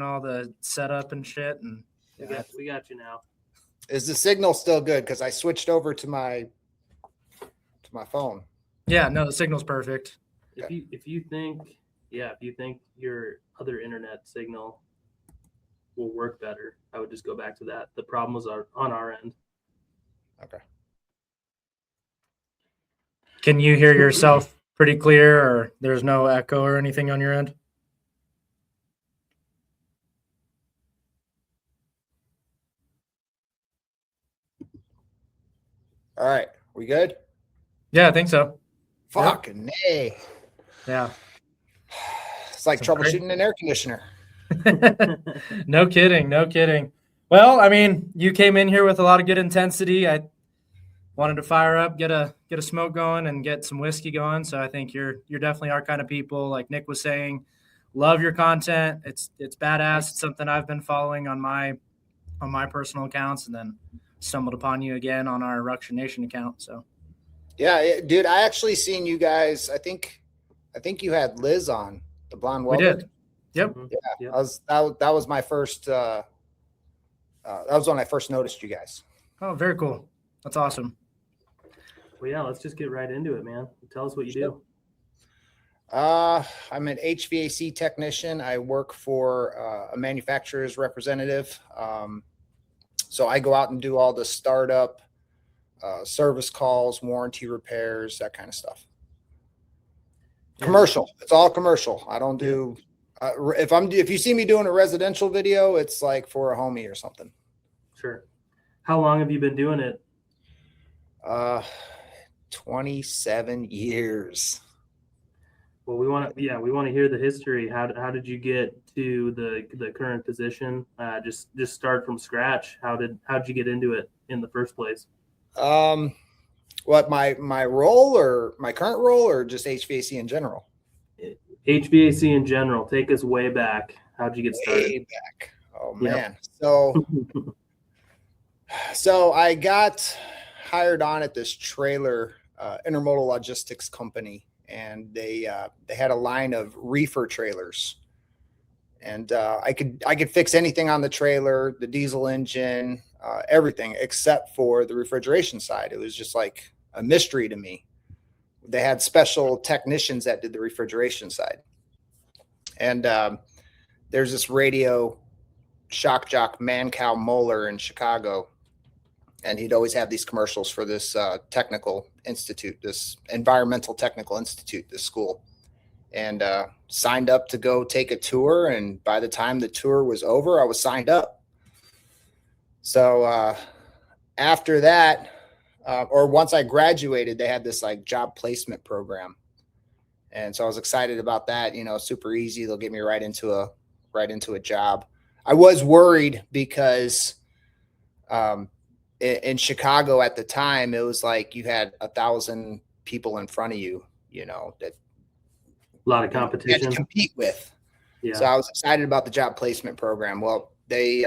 all the setup and shit. And we got you now. Is the signal still good? Because I switched over to my phone. Yeah, no, the signal's perfect. Okay. If you think your other internet signal will work better, I would just go back to that. The problem was on our end. Okay. Can you hear yourself pretty clear, or there's no echo or anything on your end? All right. We good? Yeah, I think so. Fucking nay. Yeah. It's like troubleshooting an air conditioner. No kidding. No kidding. Well, I mean, you came in here with a lot of good intensity. I wanted to fire up, get a smoke going and get some whiskey going. So I think you're definitely our kind of people. Like Nick was saying, love your content. It's badass. It's something I've been following on my personal accounts, and then stumbled upon you again on our Ruction Nation account. So yeah, dude, I actually seen you guys. I think you had Liz on, the blonde welder. We did. Yep. Yeah. Yep. That was my first that was when I first noticed you guys. Oh, very cool. That's awesome. Well, yeah, let's just get right into it, man. Tell us what you do. I'm an HVAC technician. I work for a manufacturer's representative. So I go out and do all the startup, service calls, warranty repairs, that kind of stuff. Commercial. It's all commercial. I don't do, if you see me doing a residential video, it's like for a homie or something. Sure. How long have you been doing it? 27 years. Well, we want to hear the history. How did you get to the current position? Just start from scratch. How'd you get into it in the first place? What my role or my current role or just HVAC in general? HVAC in general. Take us way back. How'd you get started? Way back. Oh man. Yep. So I got hired on at this trailer intermodal logistics company, and they had a line of reefer trailers, and I could fix anything on the trailer, the diesel engine, everything except for the refrigeration side. It was just like a mystery to me. They had special technicians that did the refrigeration side, and there's this radio shock jock Mancow Moeller in Chicago. And he'd always have these commercials for this technical institute, this environmental technical institute, this school, and signed up to go take a tour. And by the time the tour was over, I was signed up. So after that, or once I graduated, they had this like job placement program. And so I was excited about that, super easy. They'll get me right into a job. I was worried because, in Chicago at the time, it was like you had 1,000 people in front of you, that a lot of competition you had to compete with. Yeah. So I was excited about the job placement program. Well, they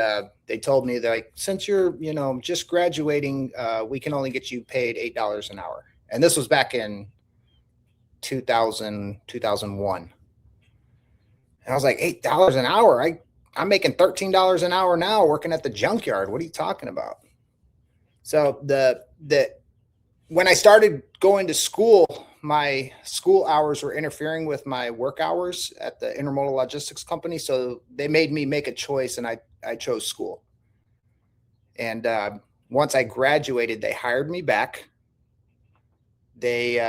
told me that, like, since you're, just graduating, we can only get you paid $8 an hour. And this was back in 2001. And I was like, $8 an hour. I'm making $13 an hour now working at the junkyard. What are you talking about? So when I started going to school, my school hours were interfering with my work hours at the intermodal logistics company. So they made me make a choice, and I chose school. And once I graduated, they hired me back. They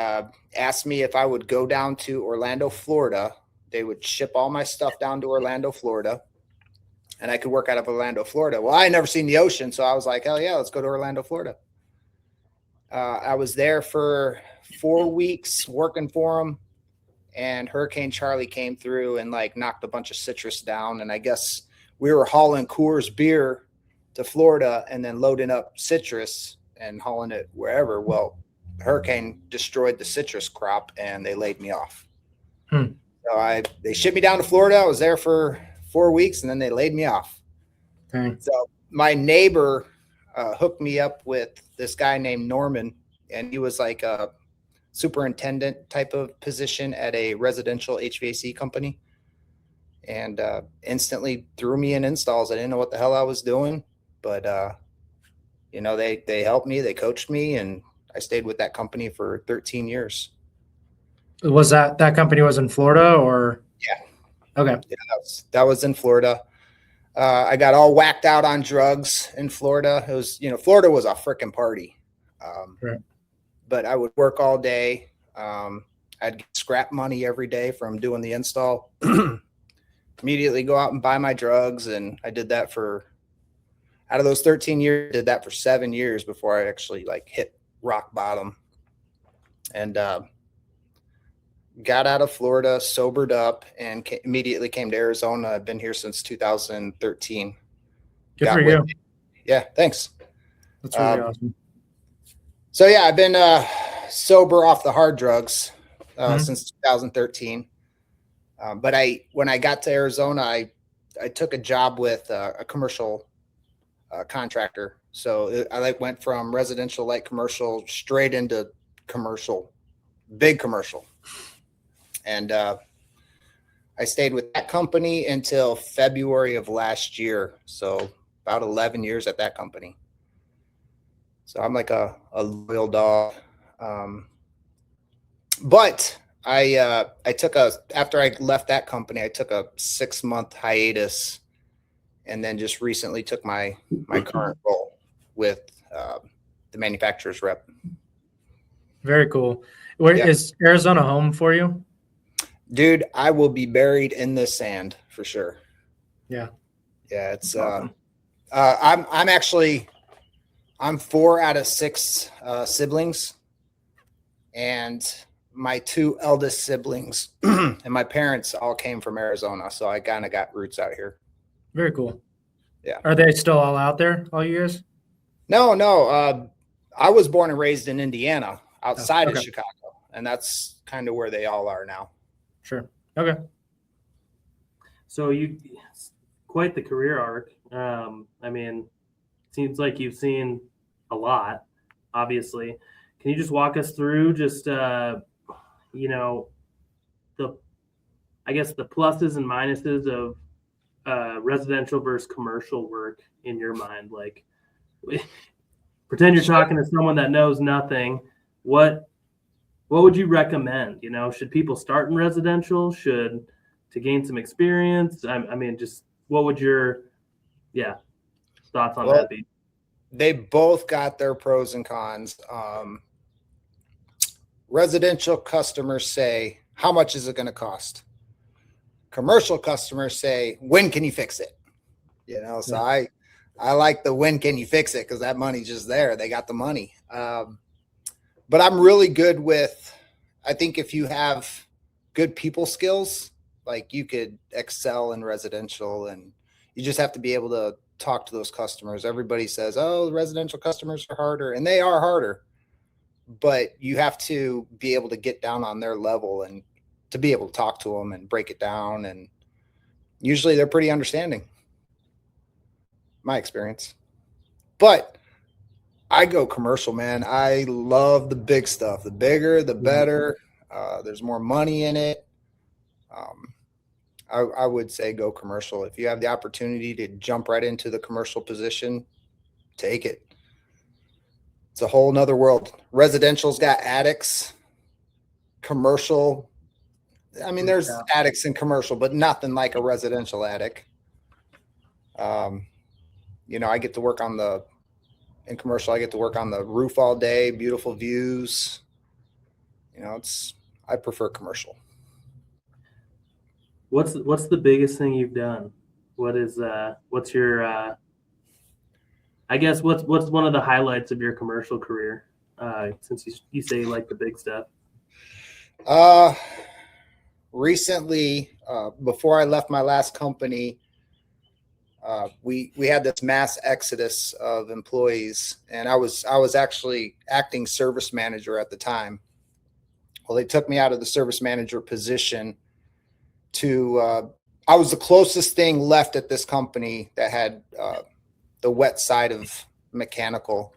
asked me if I would go down to Orlando, Florida. They would ship all my stuff down to Orlando, Florida, and I could work out of Orlando, Florida. Well, I had never seen the ocean, so I was like, hell yeah, let's go to Orlando, Florida. I was there for 4 weeks working for them, and Hurricane Charlie came through and like knocked a bunch of citrus down. And I guess we were hauling Coors beer to Florida and then loading up citrus and hauling it wherever. Well, hurricane destroyed the citrus crop and they laid me off. So they shipped me down to Florida. I was there for 4 weeks, and then they laid me off. So my neighbor hooked me up with this guy named Norman, and he was like a superintendent type of position at a residential HVAC company. and instantly threw me in installs. I didn't know what the hell I was doing, but they helped me, they coached me, and I stayed with that company for 13 years. Was that company was in Florida or? Yeah. Okay. Yeah, that was in Florida. I got all whacked out on drugs in Florida. It was, Florida was a freaking party. Right. But I would work all day. I'd get scrap money every day from doing the install. Immediately go out and buy my drugs. And I did that out of those 13 years, did that for 7 years before I actually hit rock bottom. And got out of Florida, sobered up, and immediately came to Arizona. I've been here since 2013. Good for you. Yeah, thanks. That's really awesome. So yeah, I've been sober off the hard drugs since 2013. But when I got to Arizona, I took a job with a commercial contractor. So I went from residential light commercial straight into commercial, big commercial. And I stayed with that company until February of last year. So about 11 years at that company. So I'm like a loyal dog. But after I left that company, I took a 6-month hiatus, and then just recently took my current role with the manufacturer's rep. Very cool. Is Arizona home for you? Dude, I will be buried in the sand for sure. Yeah. Yeah, it's awesome. I'm 4 out of 6 siblings, and my 2 eldest siblings and my parents all came from Arizona, so I kind of got roots out here. Very cool. Yeah. Are they still all out there, all you guys? No. I was born and raised in Indiana, outside of Chicago, and that's kind of where they all are now. Sure. Okay. So quite the career arc. I mean, seems like you've seen a lot, obviously. Can you just walk us through just, the pluses and minuses of residential versus commercial work in your mind? Like, pretend you're talking to someone that knows nothing. What would you recommend? Should people start in residential? To gain some experience? I mean, just what would your thoughts on that be? They both got their pros and cons. Residential customers say, how much is it going to cost? Commercial customers say, when can you fix it? So I like the when can you fix it, because that money's just there. They got the money. But I'm really good with, I think if you have good people skills, like you could excel in residential, and you just have to be able to talk to those customers. Everybody says, oh, residential customers are harder, and they are harder, but you have to be able to get down on their level and to be able to talk to them and break it down. And usually they're pretty understanding, my experience. But I go commercial, man. I love the big stuff. The bigger, the better. There's more money in it. I would say go commercial. If you have the opportunity to jump right into the commercial position, take it. It's a whole nother world. Residential's got attics. Commercial, I mean, there's attics in commercial, but nothing like a residential attic. I get to work in commercial, I get to work on the roof all day, beautiful views. I prefer commercial. What's the biggest thing you've done? What's your I guess what's one of the highlights of your commercial career? Since you say you like the big stuff. Recently, before I left my last company, we had this mass exodus of employees, and I was actually acting service manager at the time. Well, they took me out of the service manager position to I was the closest thing left at this company that had the wet side of mechanical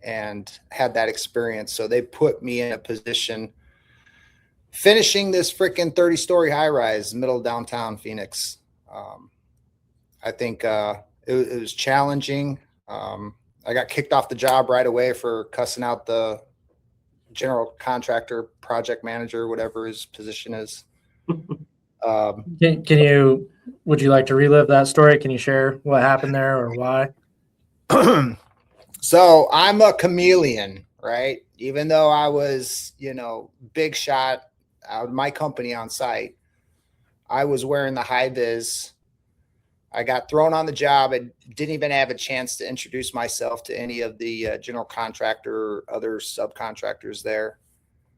and had that experience. So they put me in a position finishing this freaking 30-story high rise middle of downtown Phoenix. I think it was challenging. I got kicked off the job right away for cussing out the general contractor, project manager, whatever his position is. Would you like to relive that story? Can you share what happened there or why? So I'm a chameleon, right? Even though I was, big shot out of my company on site, I was wearing the high vis. I got thrown on the job. I didn't even have a chance to introduce myself to any of the general contractor or other subcontractors there.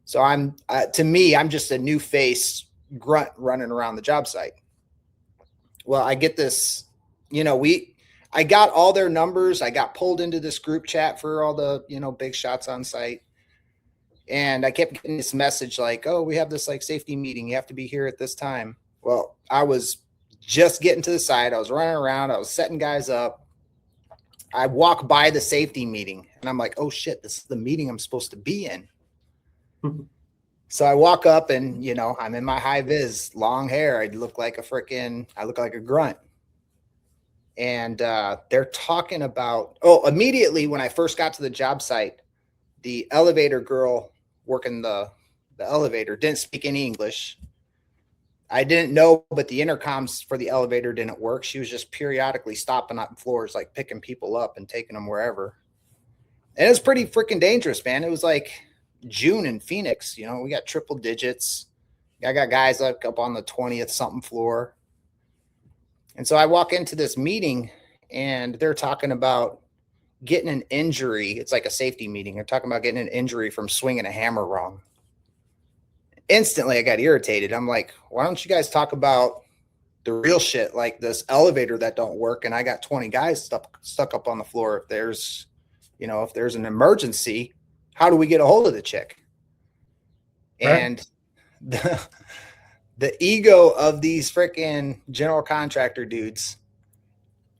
So to me, I'm just a new face grunt running around the job site. Well, I get this, I got all their numbers. I got pulled into this group chat for all the, big shots on site. And I kept getting this message like, oh, we have this like safety meeting. You have to be here at this time. Well, I was just getting to the site. I was running around. I was setting guys up. I walk by the safety meeting and I'm like, oh shit, this is the meeting I'm supposed to be in. So I walk up and, I'm in my high vis, long hair. I look like a grunt. And they're talking about, immediately when I first got to the job site, the elevator girl working the elevator didn't speak any English. I didn't know, but the intercoms for the elevator didn't work. She was just periodically stopping on floors, like picking people up and taking them wherever. And it was pretty freaking dangerous, man. It was like June in Phoenix. We got triple digits. I got guys like up on the 20th something floor. And so I walk into this meeting and they're talking about getting an injury. It's like a safety meeting. They're talking about getting an injury from swinging a hammer wrong. Instantly, I got irritated. I'm like, why don't you guys talk about the real shit, like this elevator that don't work? And I got 20 guys stuck up on the floor. If there's an emergency, how do we get a hold of the chick? Right. And the ego of these freaking general contractor dudes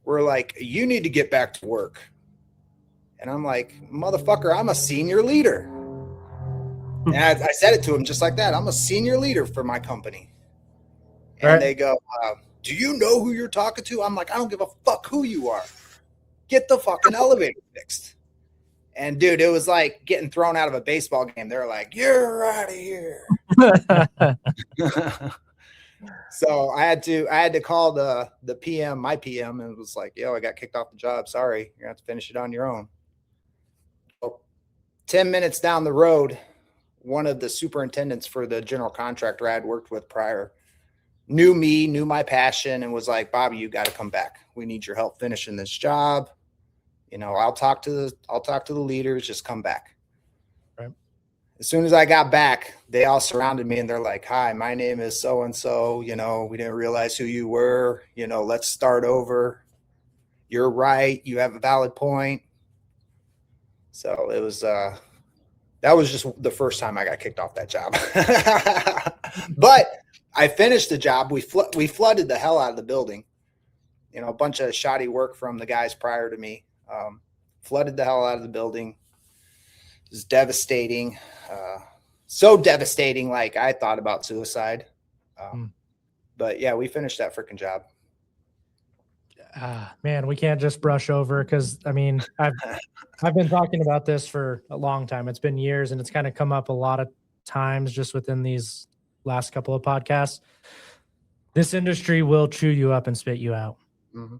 were like, you need to get back to work. And I'm like, motherfucker, I'm a senior leader. And I said it to him just like that. I'm a senior leader for my company. And right. They go, do you know who you're talking to? I'm like, I don't give a fuck who you are. Get the fucking elevator fixed. And dude, it was like getting thrown out of a baseball game. They're like, you're out of here. So I had to call the PM, my PM, and it was like, yo, I got kicked off the job. Sorry. You're gonna have to finish it on your own. So 10 minutes down the road, one of the superintendents for the general contractor I had worked with prior knew me, knew my passion, and was like, Bobby, you got to come back. We need your help finishing this job. I'll talk to the leaders. Just come back. Right. As soon as I got back, they all surrounded me and they're like, hi, my name is so-and-so. We didn't realize who you were. Let's start over. You're right. You have a valid point. So it was, that was just the first time I got kicked off that job. But I finished the job. We flooded the hell out of the building. A bunch of shoddy work from the guys prior to me. Flooded the hell out of the building. It was devastating. So devastating, like I thought about suicide. But yeah, we finished that freaking job. Man, we can't just brush over because I've been talking about this for a long time. It's been years and it's kind of come up a lot of times just within these last couple of podcasts. This industry will chew you up and spit you out. Mm-hmm.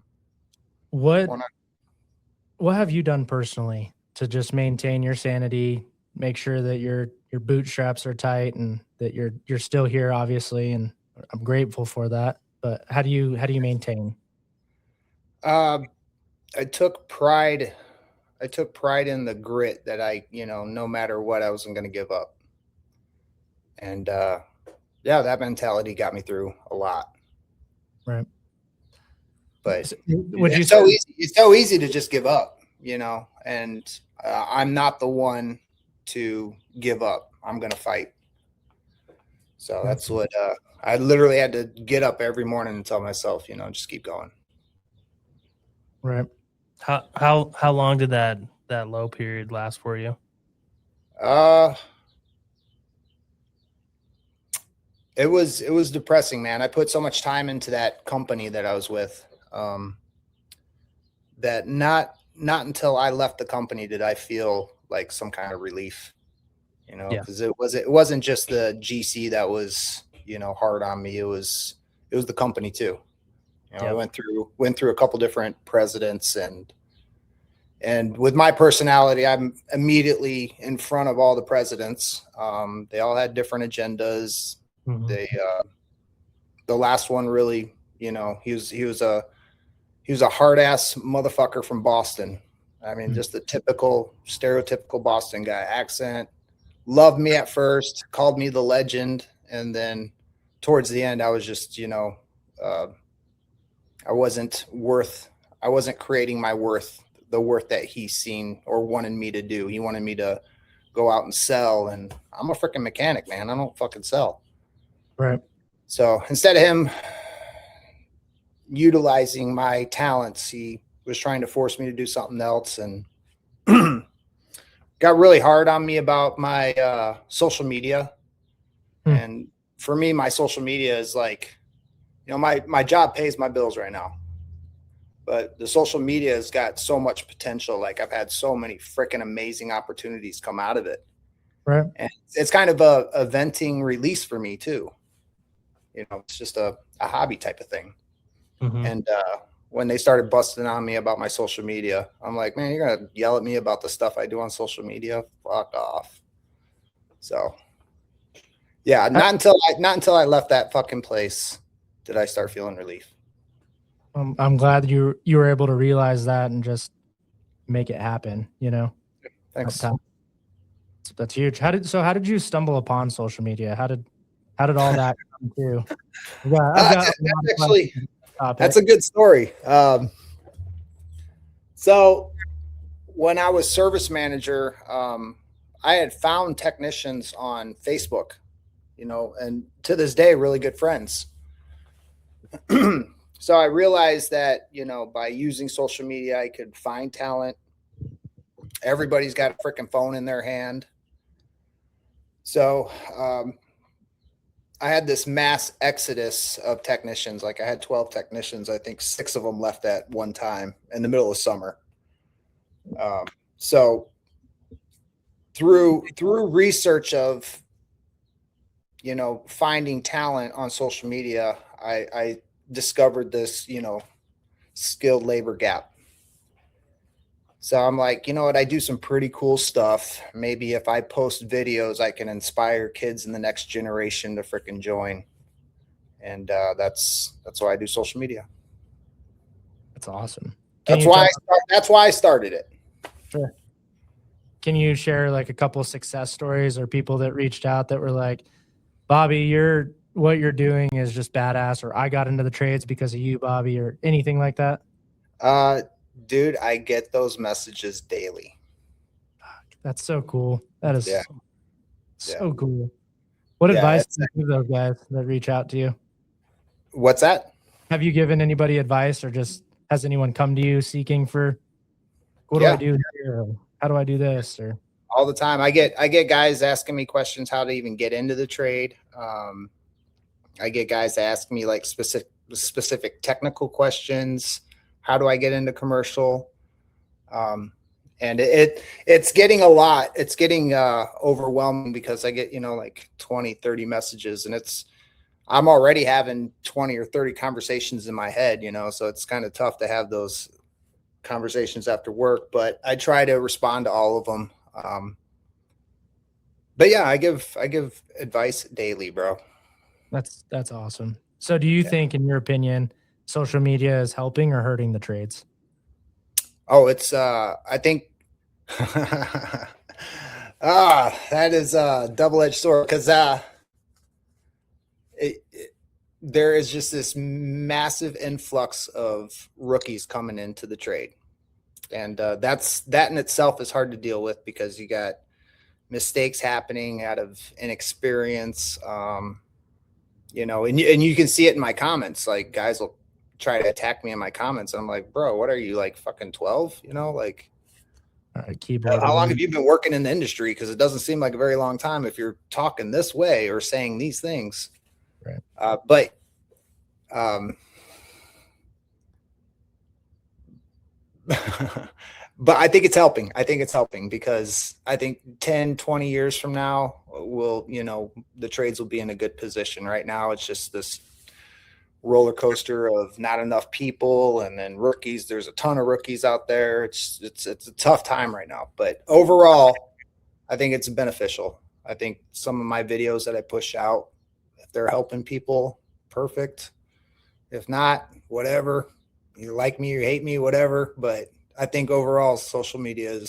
What have you done personally to just maintain your sanity, make sure that your bootstraps are tight and that you're still here, obviously, and I'm grateful for that. But how do you maintain? I took pride in the grit that no matter what, I wasn't going to give up. And that mentality got me through a lot. Right. But it's so easy to just give up, and I'm not the one to give up. I'm going to fight. So that's what I literally had to get up every morning and tell myself, just keep going. Right. How long did that low period last for you? It was depressing, man. I put so much time into that company that I was with, that not until I left the company did I feel like some kind of relief, because it wasn't just the GC that was, hard on me. It was the company too. I went through a couple different presidents, and with my personality, I'm immediately in front of all the presidents. They all had different agendas. They, the last one really, he was a hard ass motherfucker from Boston. I mean, just the typical stereotypical Boston guy accent. Loved me at first, called me the legend. And then towards the end, I was just, I wasn't creating my worth, the worth that he seen or wanted me to do. He wanted me to go out and sell. And I'm a freaking mechanic, man. I don't fucking sell. Right. So instead of him utilizing my talents, he was trying to force me to do something else, and got really hard on me about my social media. And for me, my social media is like, my job pays my bills right now, but the social media has got so much potential. Like I've had so many freaking amazing opportunities come out of it. Right. And it's kind of a venting release for me too. It's just a hobby type of thing. And when they started busting on me about my social media, I'm like, man, you're going to yell at me about the stuff I do on social media? Fuck off. So yeah, not until I left that fucking place did I start feeling relief. I'm glad you were able to realize that and just make it happen, Thanks. That's huge. How did you stumble upon social media? How did all that come to? That's a good story. So when I was service manager, I had found technicians on Facebook, and to this day, really good friends. So I realized that, by using social media, I could find talent. Everybody's got a freaking phone in their hand. So, I had this mass exodus of technicians. Like I had 12 technicians. I think 6 of them left at one time in the middle of summer. So through research of, finding talent on social media, I discovered this, skilled labor gap. So I'm like, you know what? I do some pretty cool stuff. Maybe if I post videos, I can inspire kids in the next generation to freaking join. And that's why I do social media. That's awesome. That's why I started it. Sure. Can you share like a couple of success stories or people that reached out that were like, Bobby, what you're doing is just badass, or I got into the trades because of you, Bobby, or anything like that? Dude, I get those messages daily. That's so cool. That is so cool. What advice do you give those guys that reach out to you? What's that? Have you given anybody advice, or just has anyone come to you seeking for, what do I do here? Or how do I do this? Or all the time. I get guys asking me questions how to even get into the trade. I get guys asking me like specific technical questions. How do I get into commercial? And it's getting a lot. It's getting overwhelming because I get, like 20, 30 messages, and I'm already having 20 or 30 conversations in my head, so it's kind of tough to have those conversations after work, but I try to respond to all of them. But yeah, I give advice daily, bro. That's awesome. So do you think, in your opinion, social media is helping or hurting the trades? Oh, it's I think that is a double-edged sword, because there is just this massive influx of rookies coming into the trade, and that in itself is hard to deal with because you got mistakes happening out of inexperience. And you can see it in my comments. Like guys will try to attack me in my comments. And I'm like, bro, what are you, like fucking 12? Like, how long have you been working in the industry? Because it doesn't seem like a very long time if you're talking this way or saying these things. Right. But but I think it's helping. I think it's helping because I think 10, 20 years from now, the trades will be in a good position. Right now, it's just this roller coaster of not enough people, and then rookies. There's a ton of rookies out there. It's a tough time right now. But overall, I think it's beneficial. I think some of my videos that I push out, if they're helping people, perfect. If not, whatever. You like me or hate me, whatever. But I think overall, social media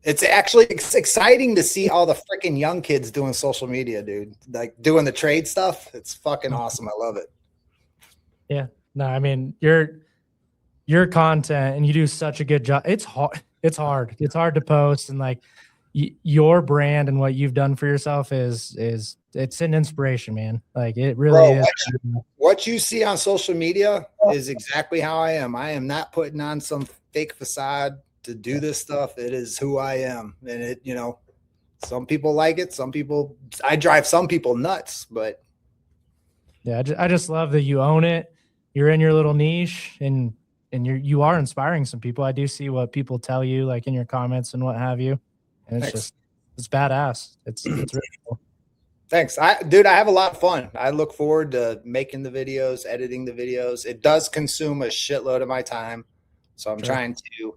it's actually exciting to see all the freaking young kids doing social media, dude. Like doing the trade stuff. It's fucking awesome. I love it. Yeah. No, I mean, your content, and you do such a good job. It's hard. It's hard to post, and like your brand and what you've done for yourself is it's an inspiration, man. Like it really is. What you see on social media is exactly how I am. I am not putting on some fake facade to do this stuff. It is who I am. And it, some people like it. I drive some people nuts, but yeah, I just love that you own it. You're in your little niche, and you are inspiring some people. I do see what people tell you, like in your comments and what have you. And it's badass. It's really cool. Thanks. Dude, I have a lot of fun. I look forward to making the videos, editing the videos. It does consume a shitload of my time. So I'm trying to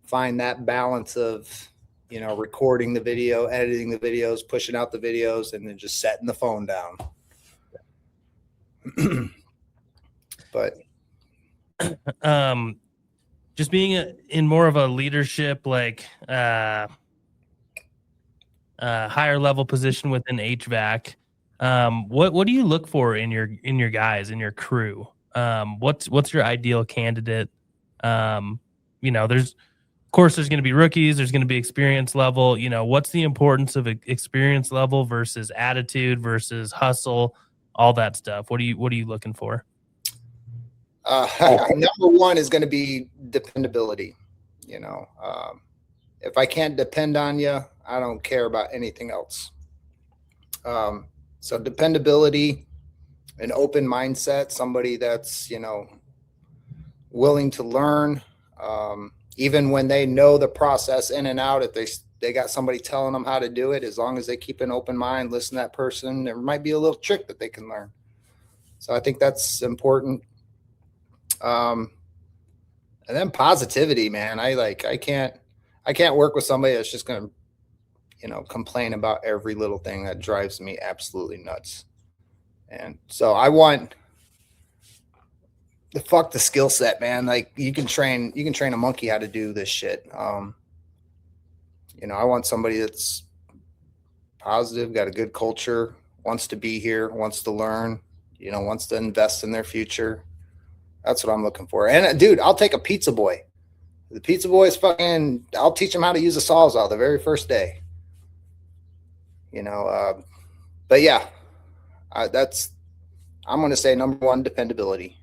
find that balance of, recording the video, editing the videos, pushing out the videos, and then just setting the phone down. But just being in more of a leadership, like higher level position within HVAC, what do you look for in your guys, in your crew? What's your ideal candidate? There's going to be rookies, there's going to be experience level. What's the importance of experience level versus attitude versus hustle, all that stuff? What are you looking for? Number one is going to be dependability. If I can't depend on you, I don't care about anything else. So dependability, an open mindset, somebody that's, willing to learn, even when they know the process in and out. If they got somebody telling them how to do it, as long as they keep an open mind, listen to that person, there might be a little trick that they can learn. So I think that's important. And then positivity, man. I can't work with somebody that's just going to, complain about every little thing. That drives me absolutely nuts. And so I want the skill set, man. Like you can train a monkey how to do this shit. I want somebody that's positive, got a good culture, wants to be here, wants to learn, wants to invest in their future. That's what I'm looking for. And dude, I'll take a pizza boy. The pizza boy is fucking, I'll teach him how to use a Sawzall the very first day. But yeah, I'm going to say number one, dependability.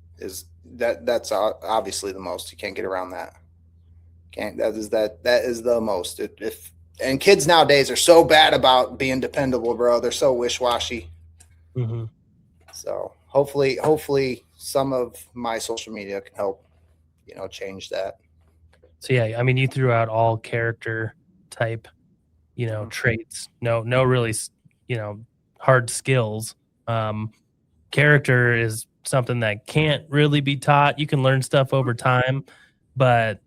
That's obviously the most. You can't get around that. That is the most. And kids nowadays are so bad about being dependable, bro. They're so wish-washy. Mm-hmm. So hopefully some of my social media can help, change that. So yeah, I mean, you threw out all character type, traits. No really, hard skills. Character is something that can't really be taught. You can learn stuff over time, but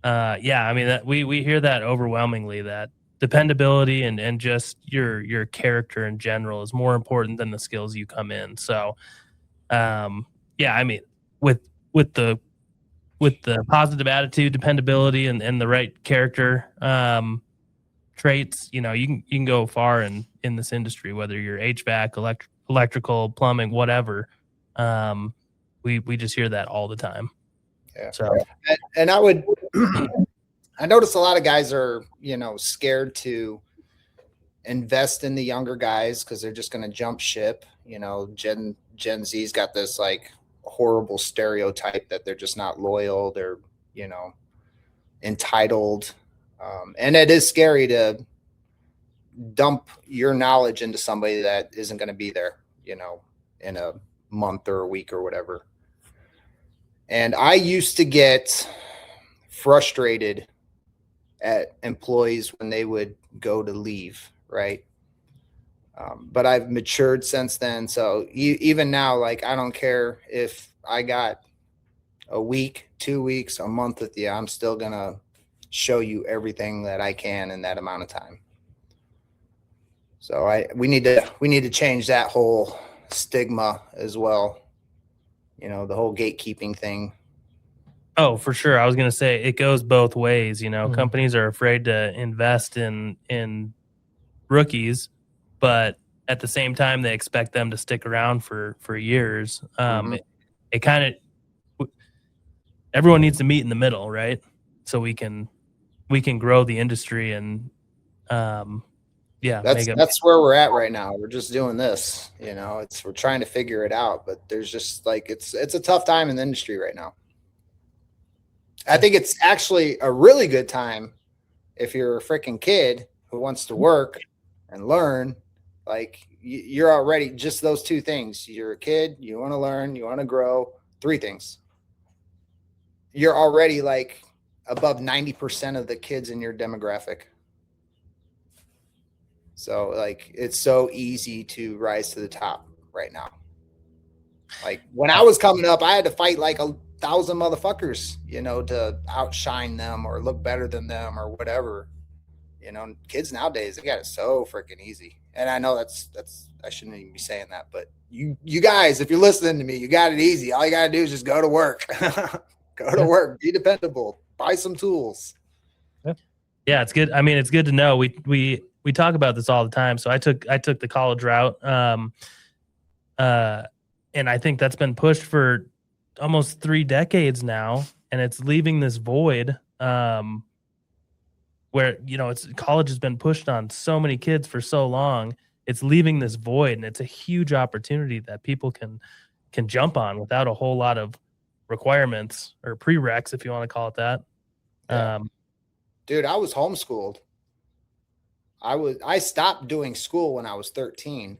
I mean, that we hear that overwhelmingly, that dependability and just your character in general is more important than the skills you come in. So, I mean, with the positive attitude, dependability, and the right character traits, you can go far in this industry, whether you're HVAC, electrical, plumbing, whatever. We just hear that all the time. Yeah. So, and I notice a lot of guys are, scared to invest in the younger guys because they're just going to jump ship. Gen Z's got this like horrible stereotype that they're just not loyal. They're, entitled. And it is scary to dump your knowledge into somebody that isn't going to be there, in a month or a week or whatever. And I used to get frustrated at employees when they would go to leave, right? But I've matured since then. So even now, like, I don't care if I got a week, 2 weeks, a month with you, I'm still going to show you everything that I can in that amount of time. So we need to change that whole stigma as well. The whole gatekeeping thing. Oh, for sure. I was going to say it goes both ways. Mhm. Companies are afraid to invest in rookies, but at the same time, they expect them to stick around for years. It kind of, everyone needs to meet in the middle, right? So we can grow the industry and, that's where we're at right now. We're just doing this, we're trying to figure it out, but there's just like, it's a tough time in the industry right now. I think it's actually a really good time if you're a freaking kid who wants to work and learn. Like, you're already just those two things. You're a kid, you want to learn, you want to grow, 3 things. You're already like above 90% of the kids in your demographic. So like, it's so easy to rise to the top right now. Like, when I was coming up, I had to fight like 1,000 motherfuckers, to outshine them or look better than them or whatever. Kids nowadays, they got it so freaking easy. And I know that's I shouldn't even be saying that, but you guys, if you're listening to me, you got it easy. All you got to do is just go to work. Go to work, be dependable, buy some tools. Yeah, it's good. I mean, it's good to know. We talk about this all the time. So I took the college route. And I think that's been pushed for almost 3 decades now, and it's leaving this void where college has been pushed on so many kids for so long. It's leaving this void, and it's a huge opportunity that people can jump on without a whole lot of requirements or prereqs, if you want to call it that. Yeah. Dude, I was homeschooled. I stopped doing school when I was 13,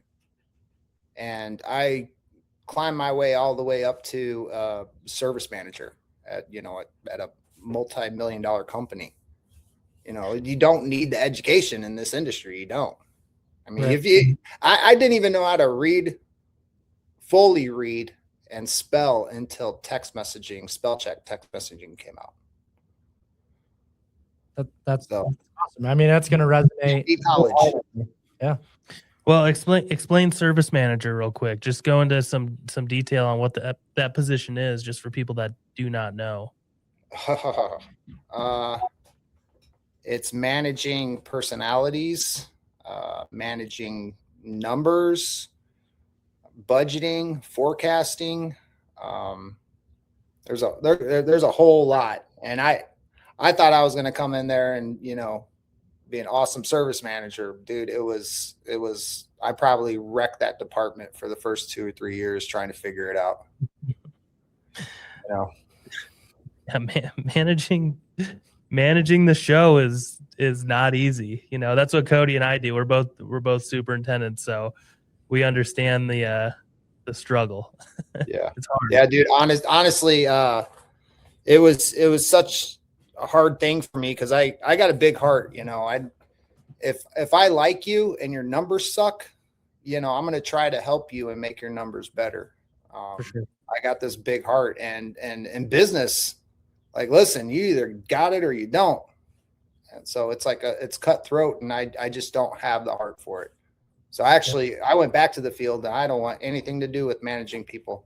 and I climbed my way all the way up to service manager at a multi-million-dollar company. You don't need the education in this industry. You don't. I mean, Right. I didn't even know how to fully read and spell until spell check text messaging came out. That's So awesome. I mean, that's going to resonate. college. Yeah. Well, explain service manager real quick. Just go into some detail on what that position is, just for people that do not know. It's managing personalities, managing numbers, budgeting, forecasting. There's a whole lot, and I thought I was going to come in there and be an awesome service manager. Dude, it was I probably wrecked that department for the first 2 or 3 years trying to figure it out. Yeah, managing the show is not easy. That's what Cody and I do. We're both superintendents, so we understand the struggle. Yeah. It's hard. Yeah, dude, honestly, it was such a hard thing for me because I got a big heart. If I like you and your numbers suck, I'm going to try to help you and make your numbers better. For sure. I got this big heart, and in business, like, listen, you either got it or you don't. And so it's like it's cutthroat, and I just don't have the heart for it. So I went back to the field, and I don't want anything to do with managing people.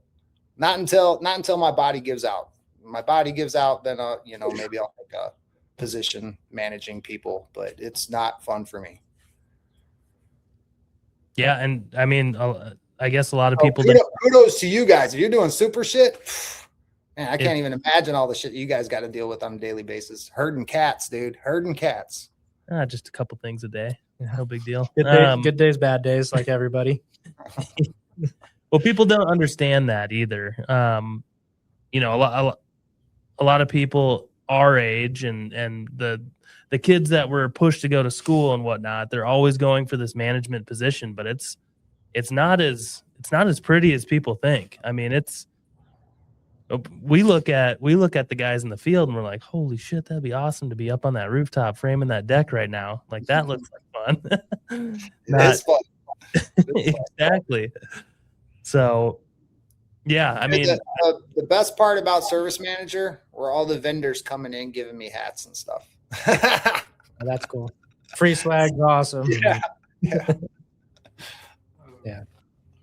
Not until my body gives out. When my body gives out, then maybe I'll take a position managing people, but it's not fun for me. Yeah, and I mean, I guess a lot of people. Kudos to you guys. If you're doing super shit, man, I can't even imagine all the shit you guys got to deal with on a daily basis. Herding cats, dude. Herding cats. Just a couple things a day. No big deal. Good days, bad days, like everybody. Well, people don't understand that either. A lot of people our age and the the kids that were pushed to go to school and whatnot, they're always going for this management position, but it's not as pretty as people think. I mean, we look at the guys in the field and we're like, holy shit, that'd be awesome to be up on that rooftop framing that deck right now. Like, that looks like fun. It's fun. Exactly. So yeah, I mean, the best part about service manager were all the vendors coming in giving me hats and stuff. That's cool. Free swag's awesome. Yeah. Yeah.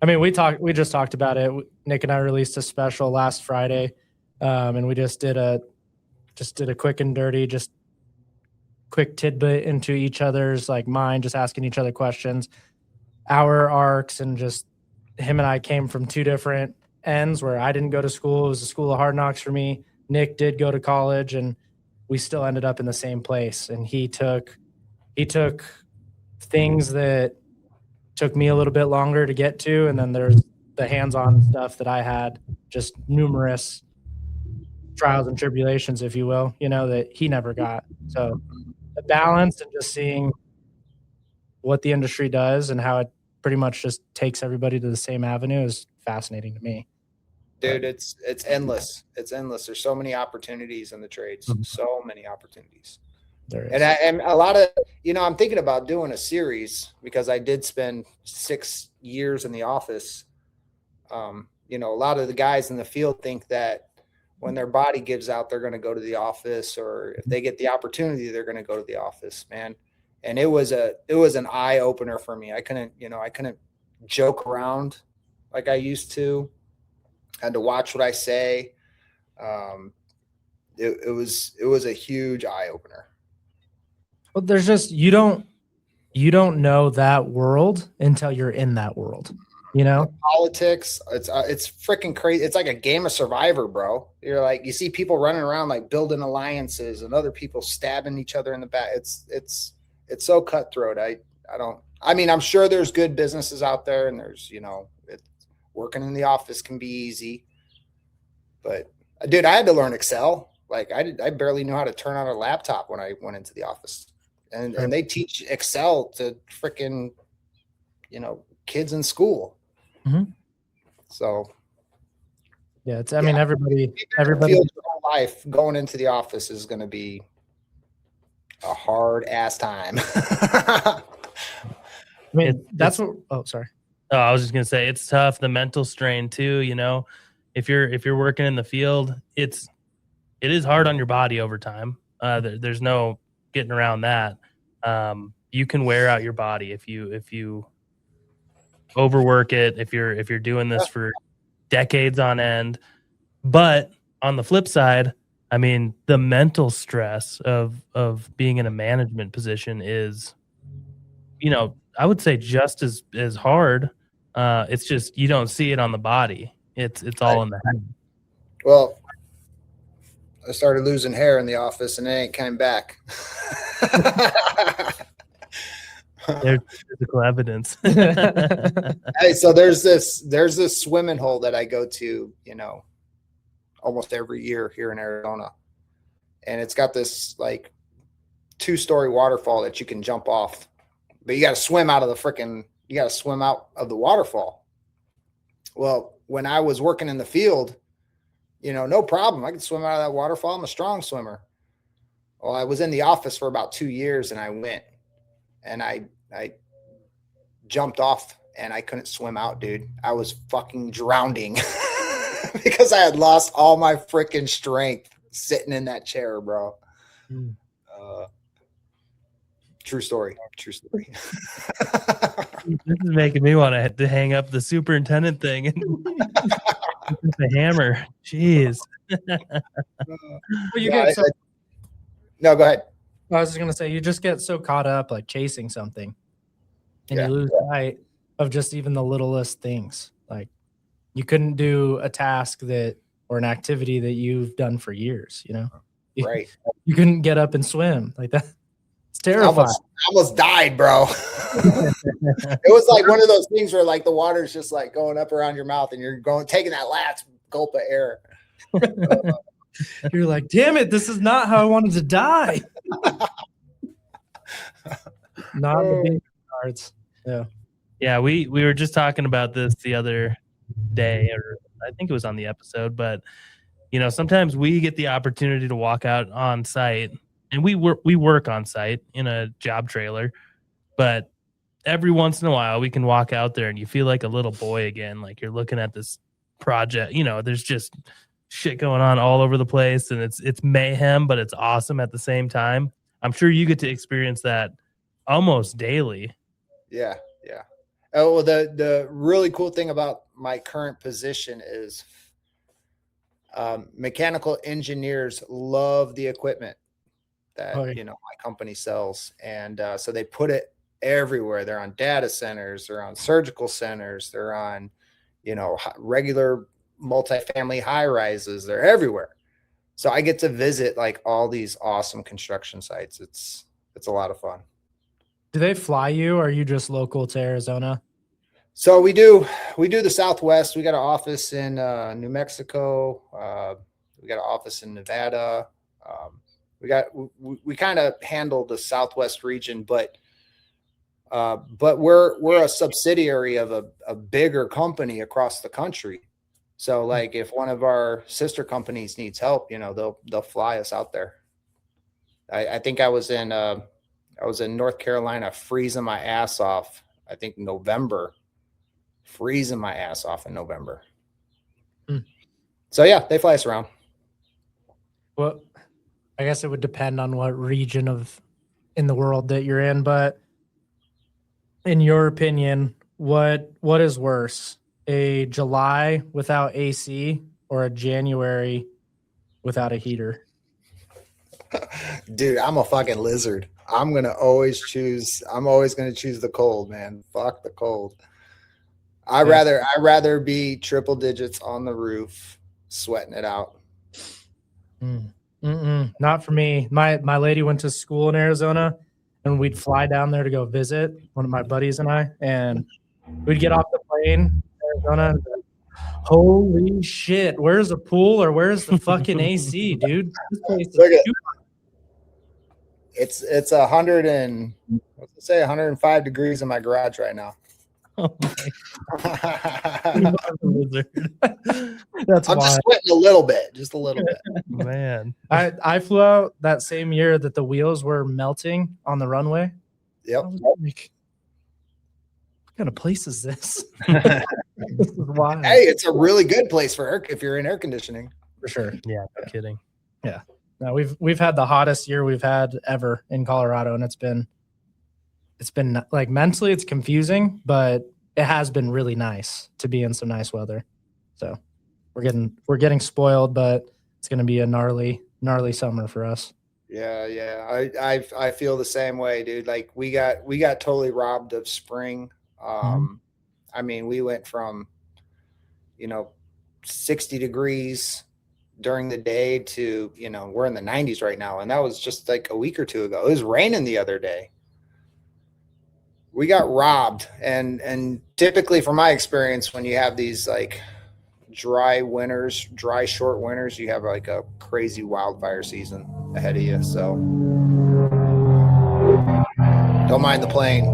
I mean, we just talked about it. Nick and I released a special last Friday, and we just did a quick and dirty, just quick tidbit into each other's like mind, just asking each other questions, our arcs, and just him and I came from two different ends where I didn't go to school. It was a school of hard knocks for me. Nick did go to college, and we still ended up in the same place. And he took things that took me a little bit longer to get to, and then there's the hands-on stuff that I had, just numerous trials and tribulations, if you will, that he never got. So the balance and just seeing what the industry does and how it pretty much just takes everybody to the same avenue is fascinating to me. Dude, it's endless. It's endless. There's so many opportunities in the trades. So many opportunities. There is. And a lot of, I'm thinking about doing a series because I did spend 6 years in the office. A lot of the guys in the field think that when their body gives out, they're going to go to the office, or if they get the opportunity, they're going to go to the office, man. And it was an eye opener for me. I couldn't joke around like I used to. I had to watch what I say. It was a huge eye opener. Well, there's just you don't know that world until you're in that world. Politics, it's freaking crazy. It's like a game of Survivor, bro. You're like, you see people running around like building alliances and other people stabbing each other in the back. It's so cutthroat. I'm sure there's good businesses out there, and there's working in the office can be easy, but dude, I had to learn Excel. Like I barely knew how to turn on a laptop when I went into the office, and they teach Excel to freaking kids in school. Mm-hmm. So yeah, everybody feels your whole life going into the office is going to be a hard ass time. That's what. Oh, sorry. Oh, I was just gonna say it's tough. The mental strain too. If you're working in the field, it is hard on your body over time. There's no getting around that. You can wear out your body if you overwork it. If you're doing this for decades on end. But on the flip side, the mental stress of being in a management position is, I would say just as hard. It's just you don't see it on the body. It's all in the head. Well, I started losing hair in the office, and it ain't coming back. There's physical evidence. Hey, so there's this swimming hole that I go to, almost every year here in Arizona, and it's got this like 2-story waterfall that you can jump off, but you got to swim out of the waterfall. Well, when I was working in the field, no problem. I could swim out of that waterfall. I'm a strong swimmer. Well, I was in the office for about 2 years, and I went and I jumped off, and I couldn't swim out, dude. I was fucking drowning because I had lost all my freaking strength sitting in that chair, bro. True story. This is making me want to hang up the superintendent thing and the hammer. Jeez. No, go ahead. I was just gonna say, you just get so caught up like chasing something, and you lose sight of just even the littlest things. Like you couldn't do a task or an activity that you've done for years. Right? You couldn't get up and swim like that. It's terrifying. I almost died, bro. It was like one of those things where like the water's just like going up around your mouth, and you're taking that last gulp of air. You're like, damn it, this is not how I wanted to die. Not the big cards. Yeah. Yeah, we were just talking about this the other day, or I think it was on the episode, but sometimes we get the opportunity to walk out on site, and we work on site in a job trailer, but every once in a while we can walk out there and you feel like a little boy again, like you're looking at this project, there's just shit going on all over the place, and it's mayhem, but it's awesome at the same time. I'm sure you get to experience that almost daily. Yeah. Oh, well, the really cool thing about my current position is mechanical engineers love the equipment that my company sells, and so they put it everywhere. They're on data centers, they're on surgical centers, they're on regular multifamily high rises. They're everywhere. So I get to visit like all these awesome construction sites. It's a lot of fun. Do they fly you, or are you just local to Arizona? So we do the Southwest. We got an office in New Mexico. We got an office in Nevada. We kind of handle the Southwest region, but we're a subsidiary of a bigger company across the country. So like if one of our sister companies needs help, they'll fly us out there. I think I was in North Carolina freezing my ass off. I think November. Freezing my ass off in November. So yeah, they fly us around. Well, I guess it would depend on what region in the world that you're in, but in your opinion, what is worse? A July without AC or a January without a heater? Dude, I'm a fucking lizard. I'm always going to choose the cold, man. Fuck the cold. I'd rather be triple digits on the roof, sweating it out. Not for me. My lady went to school in Arizona, and we'd fly down there to go visit, one of my buddies and I, and we'd get off the plane in Arizona. And holy shit! Where's the pool, or where's the fucking AC, dude? This place is it's 105 degrees in my garage right now. Oh That's I'm just sweating a little bit, man. I flew out that same year that the wheels were melting on the runway. Yep. I was like, what kind of place is this? This is wild. Hey, it's a really good place if you're in air conditioning. For sure. Yeah, no kidding. Yeah. No, we've had the hottest year we've had ever in Colorado, and it's been like mentally it's confusing, but it has been really nice to be in some nice weather. So we're getting spoiled, but it's going to be a gnarly summer for us. Yeah. I feel the same way, dude. Like we got totally robbed of spring. I mean, we went from 60 degrees during the day to we're in the 90s right now, and that was just like a week or two ago. It was raining the other day. We got robbed, and typically from my experience, when you have these like dry short winters, you have like a crazy wildfire season ahead of you. So don't mind the plane.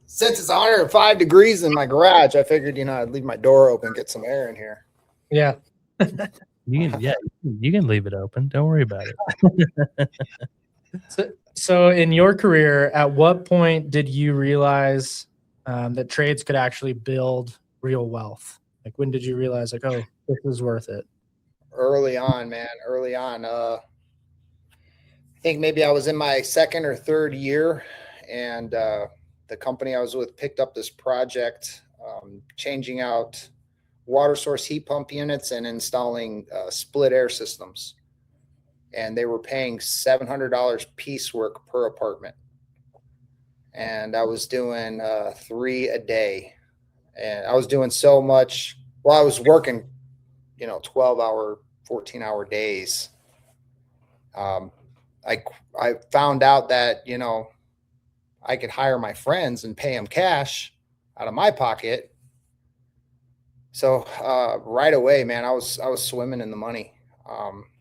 Since it's 105 degrees in my garage, I figured I'd leave my door open, get some air in here. Yeah. You can leave it open. Don't worry about it. So in your career, at what point did you realize that trades could actually build real wealth? Like, when did you realize, like, oh, this is worth it? Early on, man. Early on. I think maybe I was in my second or third year, and the company I was with picked up this project, changing out water source heat pump units and installing split air systems. And they were paying $700 piecework per apartment. And I was doing 3 a day. And I was doing so much. Well, I was working, 12-hour, 14-hour days. I found out that, I could hire my friends and pay them cash out of my pocket. So right away, man, I was swimming in the money.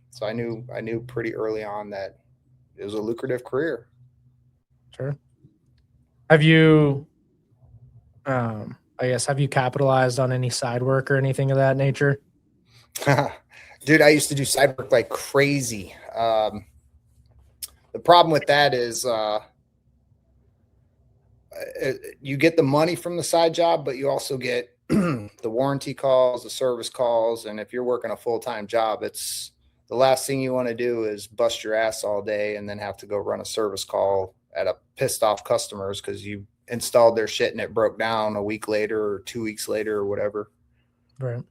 So I knew pretty early on that it was a lucrative career. Sure. Have you, have you capitalized on any side work or anything of that nature? Dude, I used to do side work like crazy. The problem with that is you get the money from the side job, but you also get the warranty calls, the service calls. And if you're working a full-time job, it's the last thing you want to do is bust your ass all day and then have to go run a service call at a pissed off customers because you installed their shit and it broke down a week later or 2 weeks later or whatever. Right.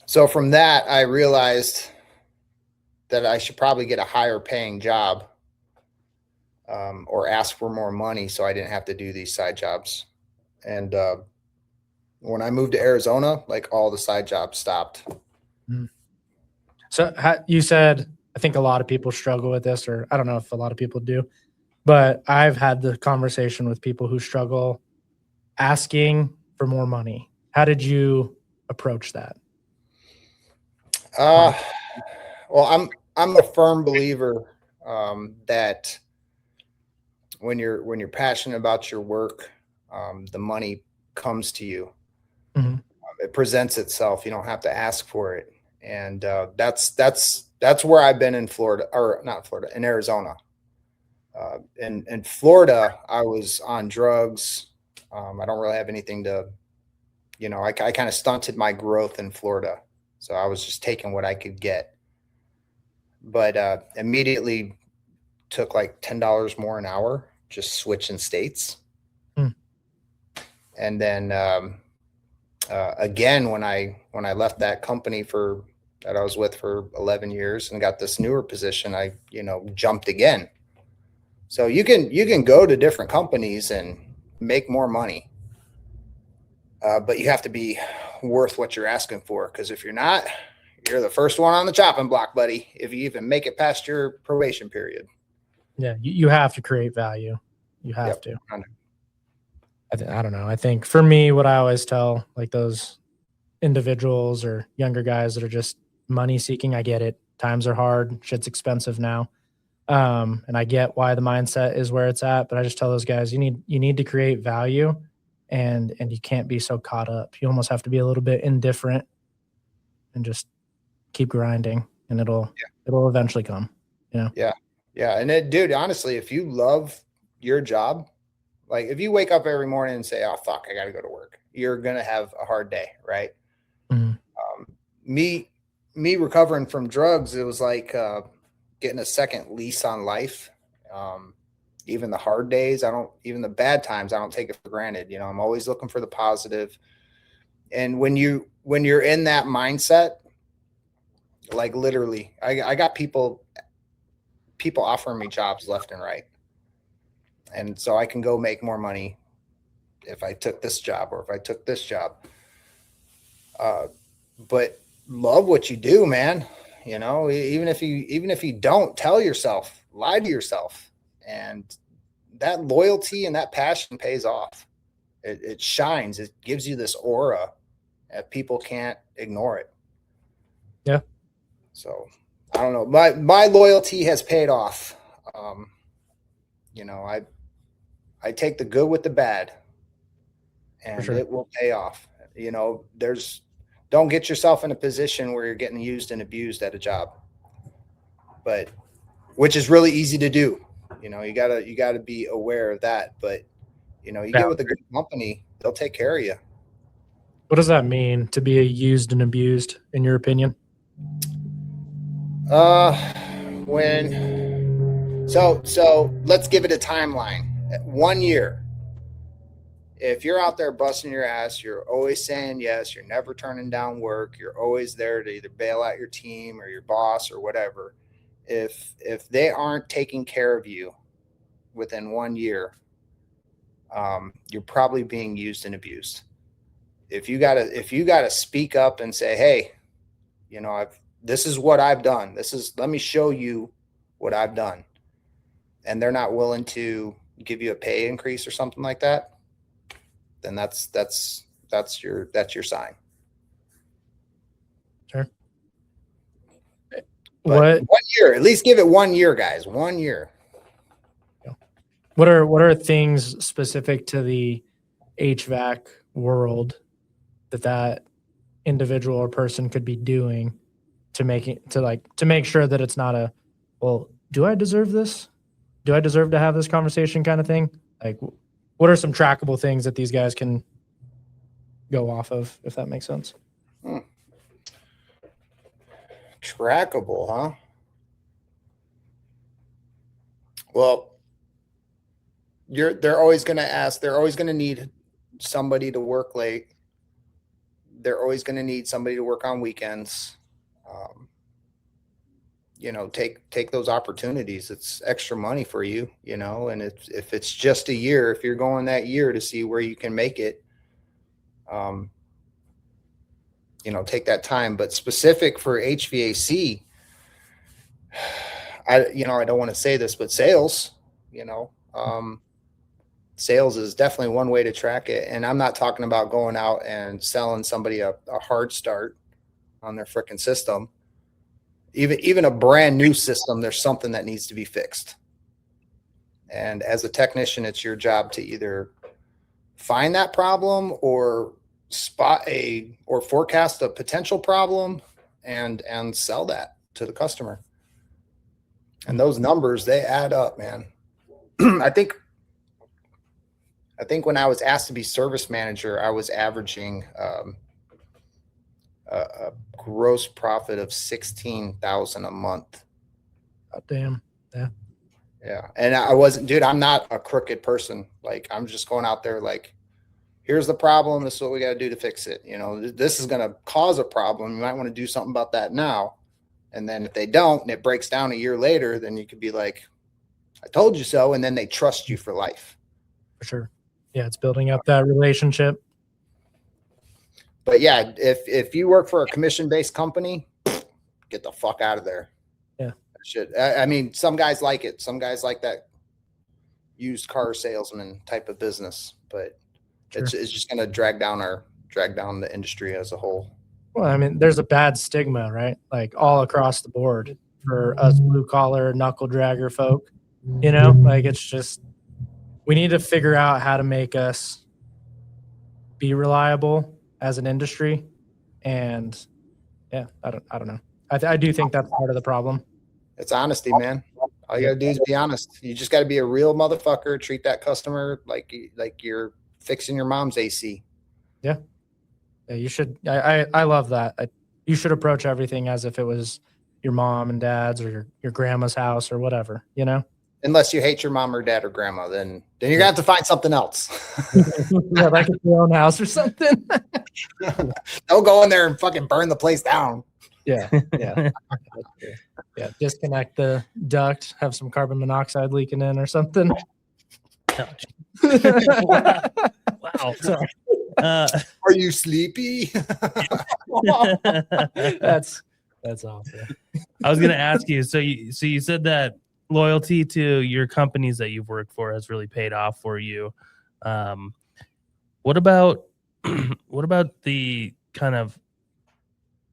So from that, I realized that I should probably get a higher paying job or ask for more money so I didn't have to do these side jobs. And when I moved to Arizona, like all the side jobs stopped. So you said, I think a lot of people struggle with this, or I don't know if a lot of people do, but I've had the conversation with people who struggle asking for more money. How did you approach that? Well, I'm a firm believer that when you're passionate about your work, the money comes to you. Mhm. It presents itself. You don't have to ask for it. And that's where I've been in Florida, or not Florida, in Arizona. In Florida, I was on drugs. I don't really have anything to, I kind of stunted my growth in Florida. So I was just taking what I could get. But immediately took like $10 more an hour, just switching states. And then again, when I left that company that I was with for 11 years and got this newer position, I jumped again. So you can go to different companies and make more money, but you have to be worth what you're asking for. Because if you're not, you're the first one on the chopping block, buddy. If you even make it past your probation period. Yeah, you have to create value. You have to. I don't know. I think for me, what I always tell like those individuals or younger guys that are just money seeking, I get it. Times are hard. Shit's expensive now. And I get why the mindset is where it's at, but I just tell those guys, you need to create value and you can't be so caught up. You almost have to be a little bit indifferent and just keep grinding and it'll eventually come, Yeah. And dude, honestly, if you love your job, like if you wake up every morning and say, oh, fuck, I got to go to work, you're going to have a hard day. Right. Mm-hmm. Me recovering from drugs, it was like getting a second lease on life. Even the hard days, even the bad times, I don't take it for granted. I'm always looking for the positive. And when you're in that mindset, like literally, I got people offering me jobs left and right. And so I can go make more money if I took this job or if I took this job. But love what you do, man. Even if you don't, tell yourself, lie to yourself. And that loyalty and that passion pays off. It shines. It gives you this aura that people can't ignore it. Yeah. So I don't know. My loyalty has paid off. I take the good with the bad, and sure. It will pay off. Don't get yourself in a position where you're getting used and abused at a job, but which is really easy to do. You gotta be aware of that. But you get with a good company, they'll take care of you. What does that mean to be used and abused, in your opinion? So let's give it a timeline. 1 year. If you're out there busting your ass, you're always saying yes, you're never turning down work, you're always there to either bail out your team or your boss or whatever. If they aren't taking care of you within 1 year, you're probably being used and abused. If you gotta speak up and say, hey, this is what I've done. Let me show you what I've done. And they're not willing to give you a pay increase or something like that, then that's that's your sign. Sure. But 1 year, at least give it 1 year, guys. 1 year. What are things specific to the HVAC world that individual or person could be doing to make sure that it's not a, well, do I deserve this? Do I deserve to have this conversation kind of thing? Like, what are some trackable things that these guys can go off of, if that makes sense? Trackable, huh? Well, they're always going to ask, they're always going to need somebody to work late. They're always going to need somebody to work on weekends. You know, take those opportunities. It's extra money for you, you know, and if it's just a year, if you're going that year to see where you can make it, you know, take that time. But specific for HVAC, I don't want to say this, but sales, you know, sales is definitely one way to track it. And I'm not talking about going out and selling somebody a hard start on their freaking system. Even a brand new system, there's something that needs to be fixed. And as a technician, it's your job to either find that problem or forecast a potential problem and sell that to the customer. And those numbers, they add up, man. I think when I was asked to be service manager, I was averaging a gross profit of $16,000 a month. Oh, damn. Yeah. Yeah. And I wasn't, dude, I'm not a crooked person. Like, I'm just going out there like, here's the problem. This is what we got to do to fix it. You know, this is going to cause a problem. You might want to do something about that now. And then if they don't, and it breaks down a year later, then you could be like, I told you so. And then they trust you for life. For sure. Yeah. It's building up that relationship. But yeah, if you work for a commission-based company, get the fuck out of there. Yeah. I mean, some guys like it. Some guys like that used car salesman type of business, but sure. It's just going to drag down the industry as a whole. Well, I mean, there's a bad stigma, right? Like all across the board for us blue collar knuckle dragger folk, you know, like it's just, we need to figure out how to make us be reliable as an industry. And yeah, I don't know. I do think that's part of the problem. It's honesty, man. All you gotta do is be honest. You just gotta be a real motherfucker. Treat that customer like you're fixing your mom's AC. Yeah. Yeah, you should. I love that. You should approach everything as if it was your mom and dad's or your grandma's house or whatever, you know? Unless you hate your mom or dad or grandma, then you're gonna have to find something else. Yeah, like at your own house or something. Don't go in there and fucking burn the place down. Yeah. Yeah. Yeah. Disconnect the duct, have some carbon monoxide leaking in or something. Wow. Sorry. Are you sleepy? That's awesome. I was going to ask you. So you said that loyalty to your companies that you've worked for has really paid off for you. What about the kind of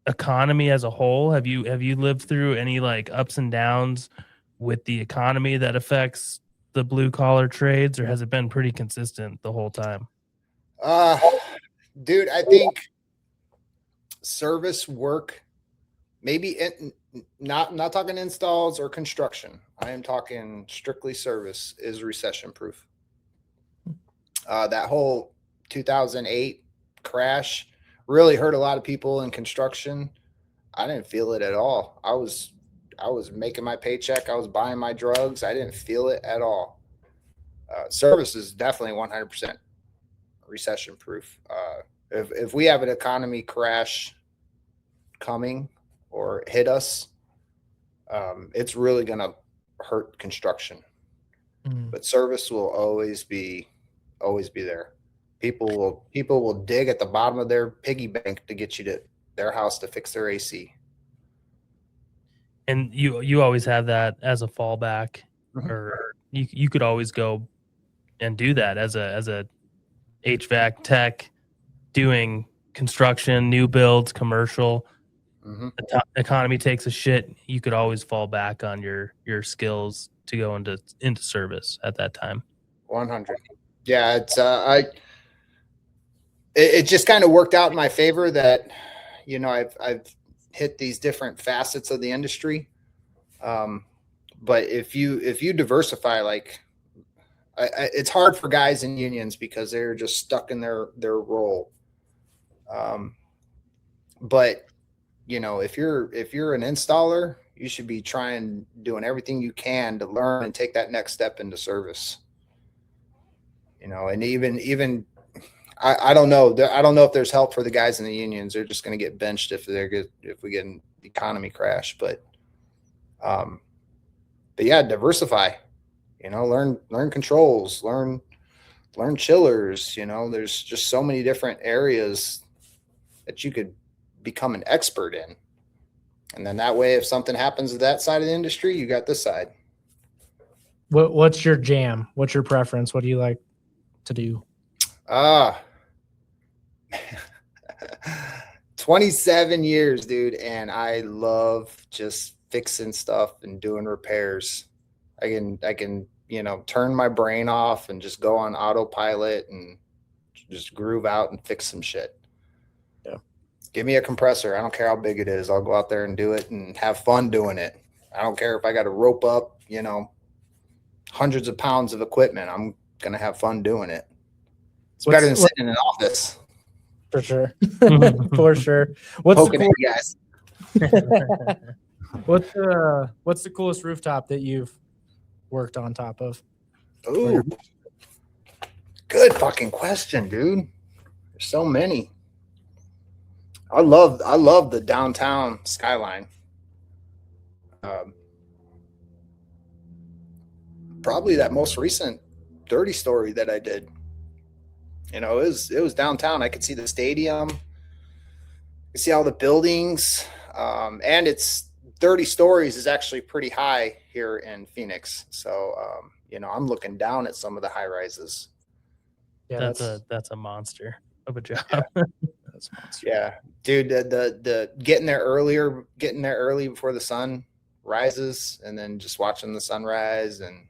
economy as a whole? Have you lived through any like ups and downs with the economy that affects the blue collar trades, or has it been pretty consistent the whole time? Dude, I think service work, maybe not talking installs or construction. I am talking strictly service is recession proof. That whole 2008 crash really hurt a lot of people in construction. I didn't feel it at all. I was making my paycheck. I was buying my drugs. I didn't feel it at all. Service is definitely 100% recession proof. If we have an economy crash coming or hit us, it's really going to hurt construction. But service will always be there. People will dig at the bottom of their piggy bank to get you to their house to fix their AC. And you always have that as a fallback, or you could always go and do that as a HVAC tech doing construction, new builds, commercial, Mm-hmm. economy takes a shit, you could always fall back on your skills to go into service at that time. 100. Yeah, it's it just kind of worked out in my favor that, you know, I've hit these different facets of the industry. But if you diversify, like it's hard for guys in unions because they're just stuck in their role. But you know, if you're an installer, you should be doing everything you can to learn and take that next step into service. You know, and even I don't know. I don't know if there's help for the guys in the unions. They're just going to get benched if we get an economy crash. But yeah, diversify. You know, learn controls, learn chillers. You know, there's just so many different areas that you could become an expert in. And then that way, if something happens to that side of the industry, you got this side. What's your jam? What's your preference? What do you like to do? 27 years, dude. And I love just fixing stuff and doing repairs. I can, you know, turn my brain off and just go on autopilot and just groove out and fix some shit. Yeah. Give me a compressor. I don't care how big it is. I'll go out there and do it and have fun doing it. I don't care if I got to rope up, you know, hundreds of pounds of equipment. I'm going to have fun doing it. It's better than sitting in an office. For sure. For sure. What's Poking at you guys. What's the coolest rooftop that you've worked on top of? Ooh, good fucking question, dude. There's so many. I love the downtown skyline. Probably that most recent 30 story that I did. You know, it was downtown. I could see the stadium. I could see all the buildings. And it's 30 stories is actually pretty high here in Phoenix. So, you know, I'm looking down at some of the high rises. Yeah, That's a monster of a job. Yeah. that's monster. Yeah, dude, the getting there early before the sun rises, and then just watching the sunrise, and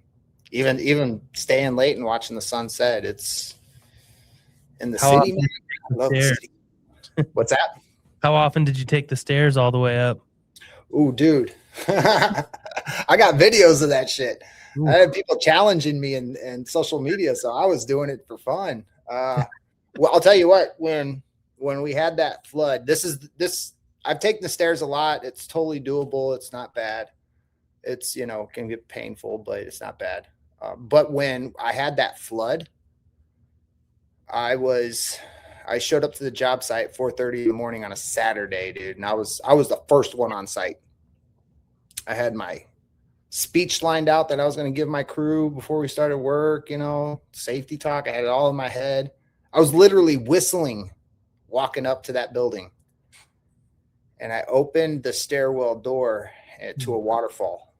even staying late and watching the sunset. It's in the How city. Man, I love the city. What's that? How often did you take the stairs all the way up? Ooh, dude, I got videos of that shit. Ooh. I had people challenging me in social media, so I was doing it for fun. Well, I'll tell you what, when we had that flood, I've taken the stairs a lot. It's totally doable. It's not bad. It's, you know, can get painful, but it's not bad. But when I had that flood, I showed up to the job site at 4:30 in the morning on a Saturday, dude. And I was the first one on site. I had my speech lined out that I was going to give my crew before we started work, you know, safety talk. I had it all in my head. I was literally whistling walking up to that building. And I opened the stairwell door to a waterfall.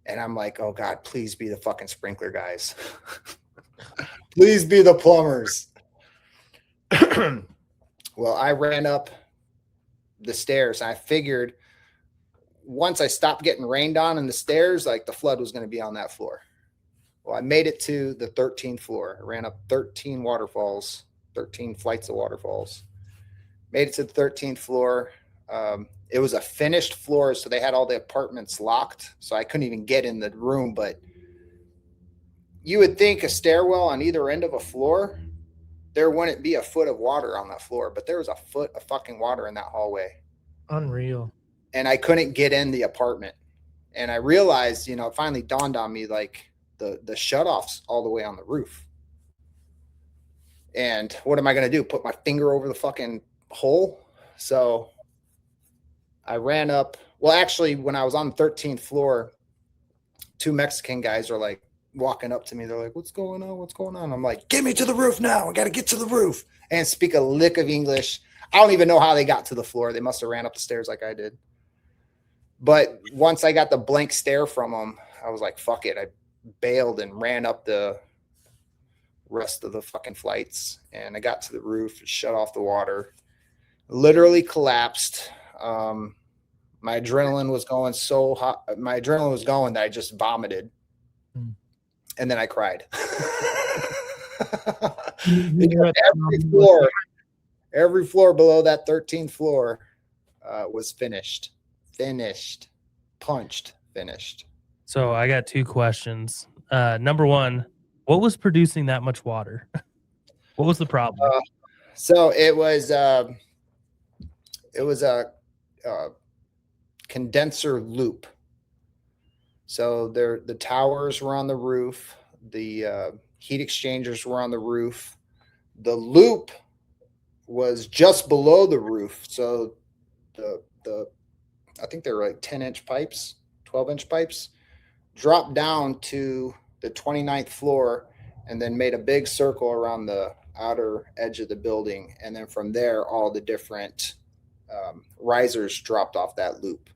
And I'm like, oh God, please be the fucking sprinkler guys. Please be the plumbers. Well, I ran up the stairs. I figured once I stopped getting rained on in the stairs, like the flood was going to be on that floor. Well, I made it to the 13th floor. I ran up 13 waterfalls, 13 flights of waterfalls. Made it to the 13th floor. It was a finished floor, so they had all the apartments locked, so I couldn't even get in the room. But you would think a stairwell on either end of a floor, there wouldn't be a foot of water on that floor, but there was a foot of fucking water in that hallway. Unreal. And I couldn't get in the apartment. And I realized, you know, it finally dawned on me, like the shutoffs all the way on the roof. And what am I going to do? Put my finger over the fucking hole? So I ran up. Well, actually, when I was on the 13th floor, two Mexican guys are like walking up to me. They're like, what's going on? What's going on? I'm like, get me to the roof now. I got to get to the roof. And speak a lick of English. I don't even know how they got to the floor. They must have ran up the stairs like I did. But once I got the blank stare from them, I was like, fuck it. I bailed and ran up the rest of the fucking flights. And I got to the roof, shut off the water, literally collapsed. My adrenaline was going so hot. My adrenaline was going that I just vomited. And then I cried. Because every floor below that 13th floor was finished, punched, finished. So I got 2 questions. Number one, what was producing that much water? What was the problem? So it was a condenser loop. So the towers were on the roof. The heat exchangers were on the roof. The loop was just below the roof. So I think they were like 10-inch pipes, 12-inch pipes, dropped down to the 29th floor and then made a big circle around the outer edge of the building. And then from there, all the different risers dropped off that loop.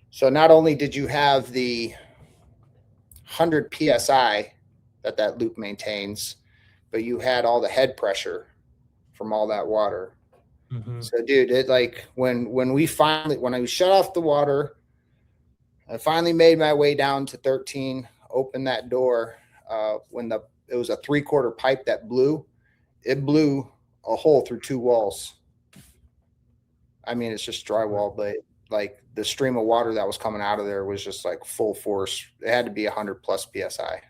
So not only did you have the 100 PSI that loop maintains, but you had all the head pressure from all that water. Mm-hmm. So dude, it like when I shut off the water, I finally made my way down to 13, opened that door. It was a 3/4 pipe that blew. It blew a hole through 2 walls. I mean, it's just drywall, but like the stream of water that was coming out of there was just like full force. It had to be 100+ PSI.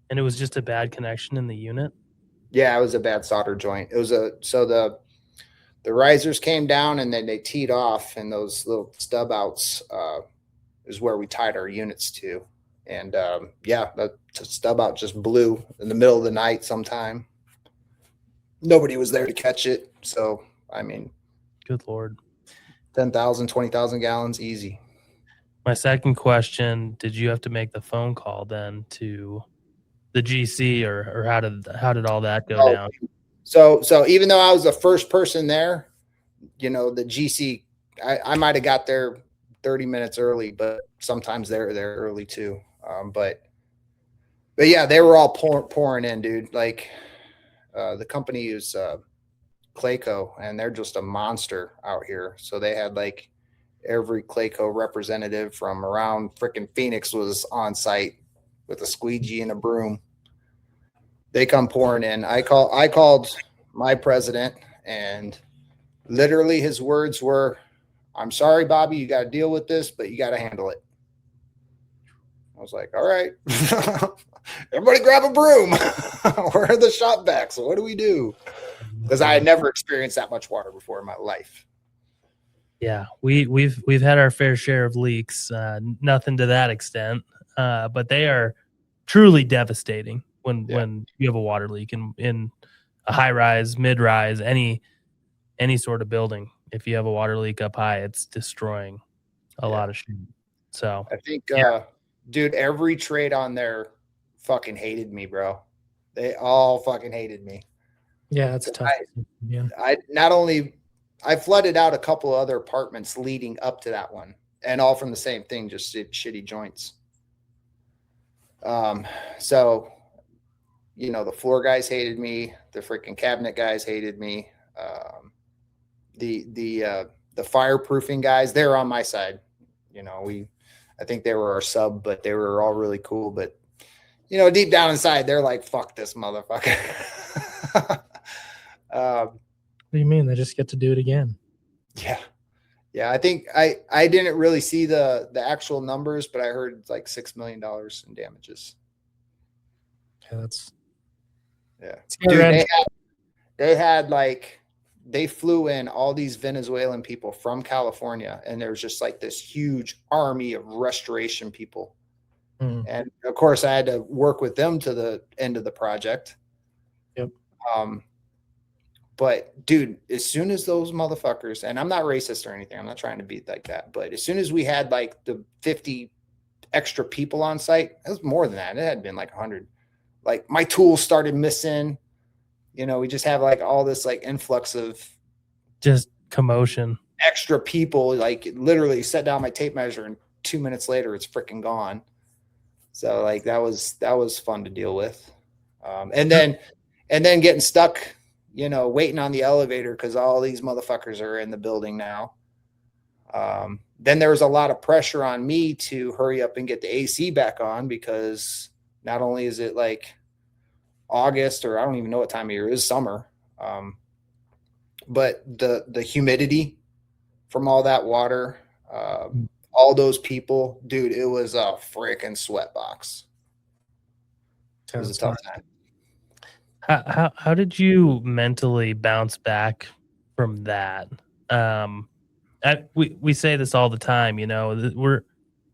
And it was just a bad connection in the unit? Yeah, it was a bad solder joint. It was the risers came down and then they teed off, and those little stub outs is where we tied our units to. And that stub out just blew in the middle of the night sometime. Nobody was there to catch it. So, I mean, good Lord. 10,000, 20,000 gallons, easy. My second question, did you have to make the phone call then to the GC, or how did all that go down? So even though I was the first person there, the GC, I might have got there 30 minutes early, but sometimes they're there early too. But yeah, they were all pouring in, dude. Like the company is Clayco, and they're just a monster out here. So they had like every Clayco representative from around freaking Phoenix was on site with a squeegee and a broom. They come pouring in. I called my president, and literally his words were, "I'm sorry, Bobby, you got to deal with this, but you got to handle it." I was like, all right, everybody grab a broom. Where are the shop vacs? What do we do? Because I had never experienced that much water before in my life. Yeah, we've had our fair share of leaks. Nothing to that extent, but they are truly devastating when you have a water leak in a high rise, mid rise, any sort of building. If you have a water leak up high, it's destroying a lot of shit. So I think, dude, every trade on there fucking hated me, bro. They all fucking hated me. Yeah, it's tough. I flooded out a couple of other apartments leading up to that one, and all from the same thing, just shitty joints. So, the floor guys hated me. The freaking cabinet guys hated me. The fireproofing guys, they're on my side. I think they were our sub, but they were all really cool. But, deep down inside, they're like, fuck this motherfucker. What do you mean? They just get to do it again? Yeah. Yeah. I think I didn't really see the actual numbers, but I heard it's like $6 million in damages. Yeah, Dude, they flew in all these Venezuelan people from California, and there's just like this huge army of restoration people. And of course I had to work with them to the end of the project. Yep. But dude, as soon as those motherfuckers, and I'm not racist or anything, I'm not trying to be like that, but as soon as we had like the 50 extra people on site, it was more than that. It had been like 100. Like my tools started missing. We just have like all this like influx of just commotion, extra people. Like literally set down my tape measure, and 2 minutes later it's freaking gone. So like that was fun to deal with. And and then getting stuck, waiting on the elevator because all these motherfuckers are in the building now. Then there was a lot of pressure on me to hurry up and get the AC back on, because not only is it like August, or I don't even know what time of year it is, summer, but the humidity from all that water, all those people, dude, it was a freaking sweat box. It was a tough time. How did you mentally bounce back from that? We say this all the time, we're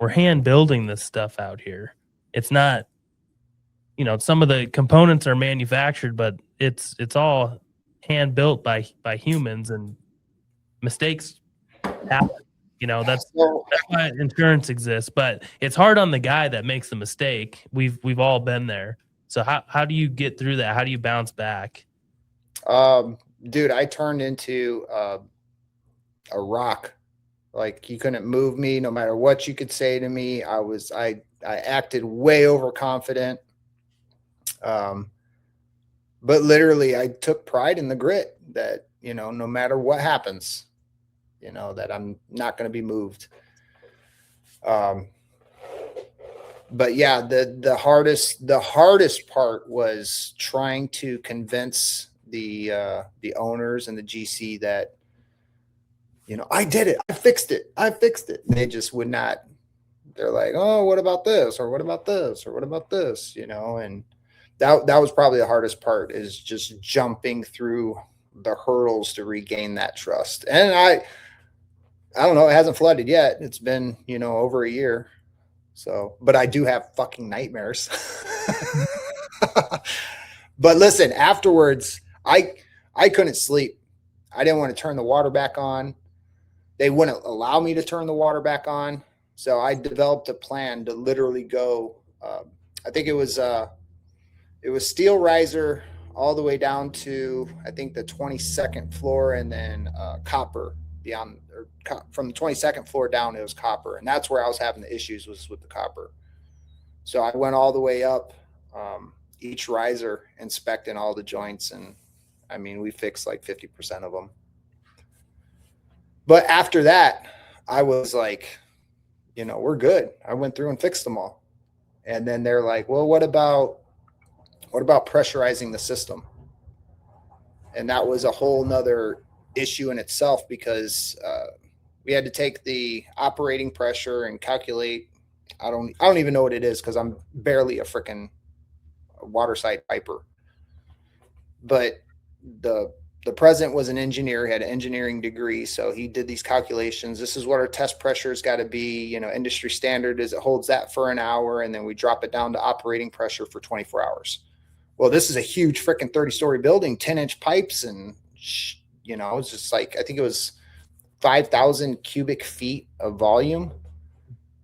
hand building this stuff out here. It's not, some of the components are manufactured, but it's all hand built by humans, and mistakes happen. That's why insurance exists. But it's hard on the guy that makes the mistake. We've all been there. So how do you get through that? How do you bounce back? Dude, I turned into a rock. Like, you couldn't move me no matter what you could say to me. I acted way overconfident. But literally I took pride in the grit that, no matter what happens, that I'm not going to be moved. But yeah, the hardest part was trying to convince the owners and the GC that, I did it. I fixed it. And they just would not. They're like, oh, what about this? Or what about this? Or what about this? And that was probably the hardest part, is just jumping through the hurdles to regain that trust. And I don't know, it hasn't flooded yet. It's been, over a year. So, but I do have fucking nightmares. But listen, afterwards, I couldn't sleep. I didn't want to turn the water back on. They wouldn't allow me to turn the water back on. So I developed a plan to literally go, I think it was steel riser all the way down to, I think, the 22nd floor, and then copper beyond, or from the 22nd floor down, it was copper. And that's where I was having the issues, was with the copper. So I went all the way up, each riser, inspecting all the joints. And I mean, we fixed like 50% of them. But after that, I was like, we're good. I went through and fixed them all. And then they're like, well, what about pressurizing the system? And that was a whole nother issue in itself, because we had to take the operating pressure and calculate. I don't even know what it is, because I'm barely a freaking waterside piper. But the president was an engineer, had an engineering degree, so he did these calculations. This is what our test pressure has got to be. Industry standard is it holds that for an hour, and then we drop it down to operating pressure for 24 hours. Well, this is a huge freaking 30-story building, 10-inch pipes, and it's just like, I think it was 5,000 cubic feet of volume,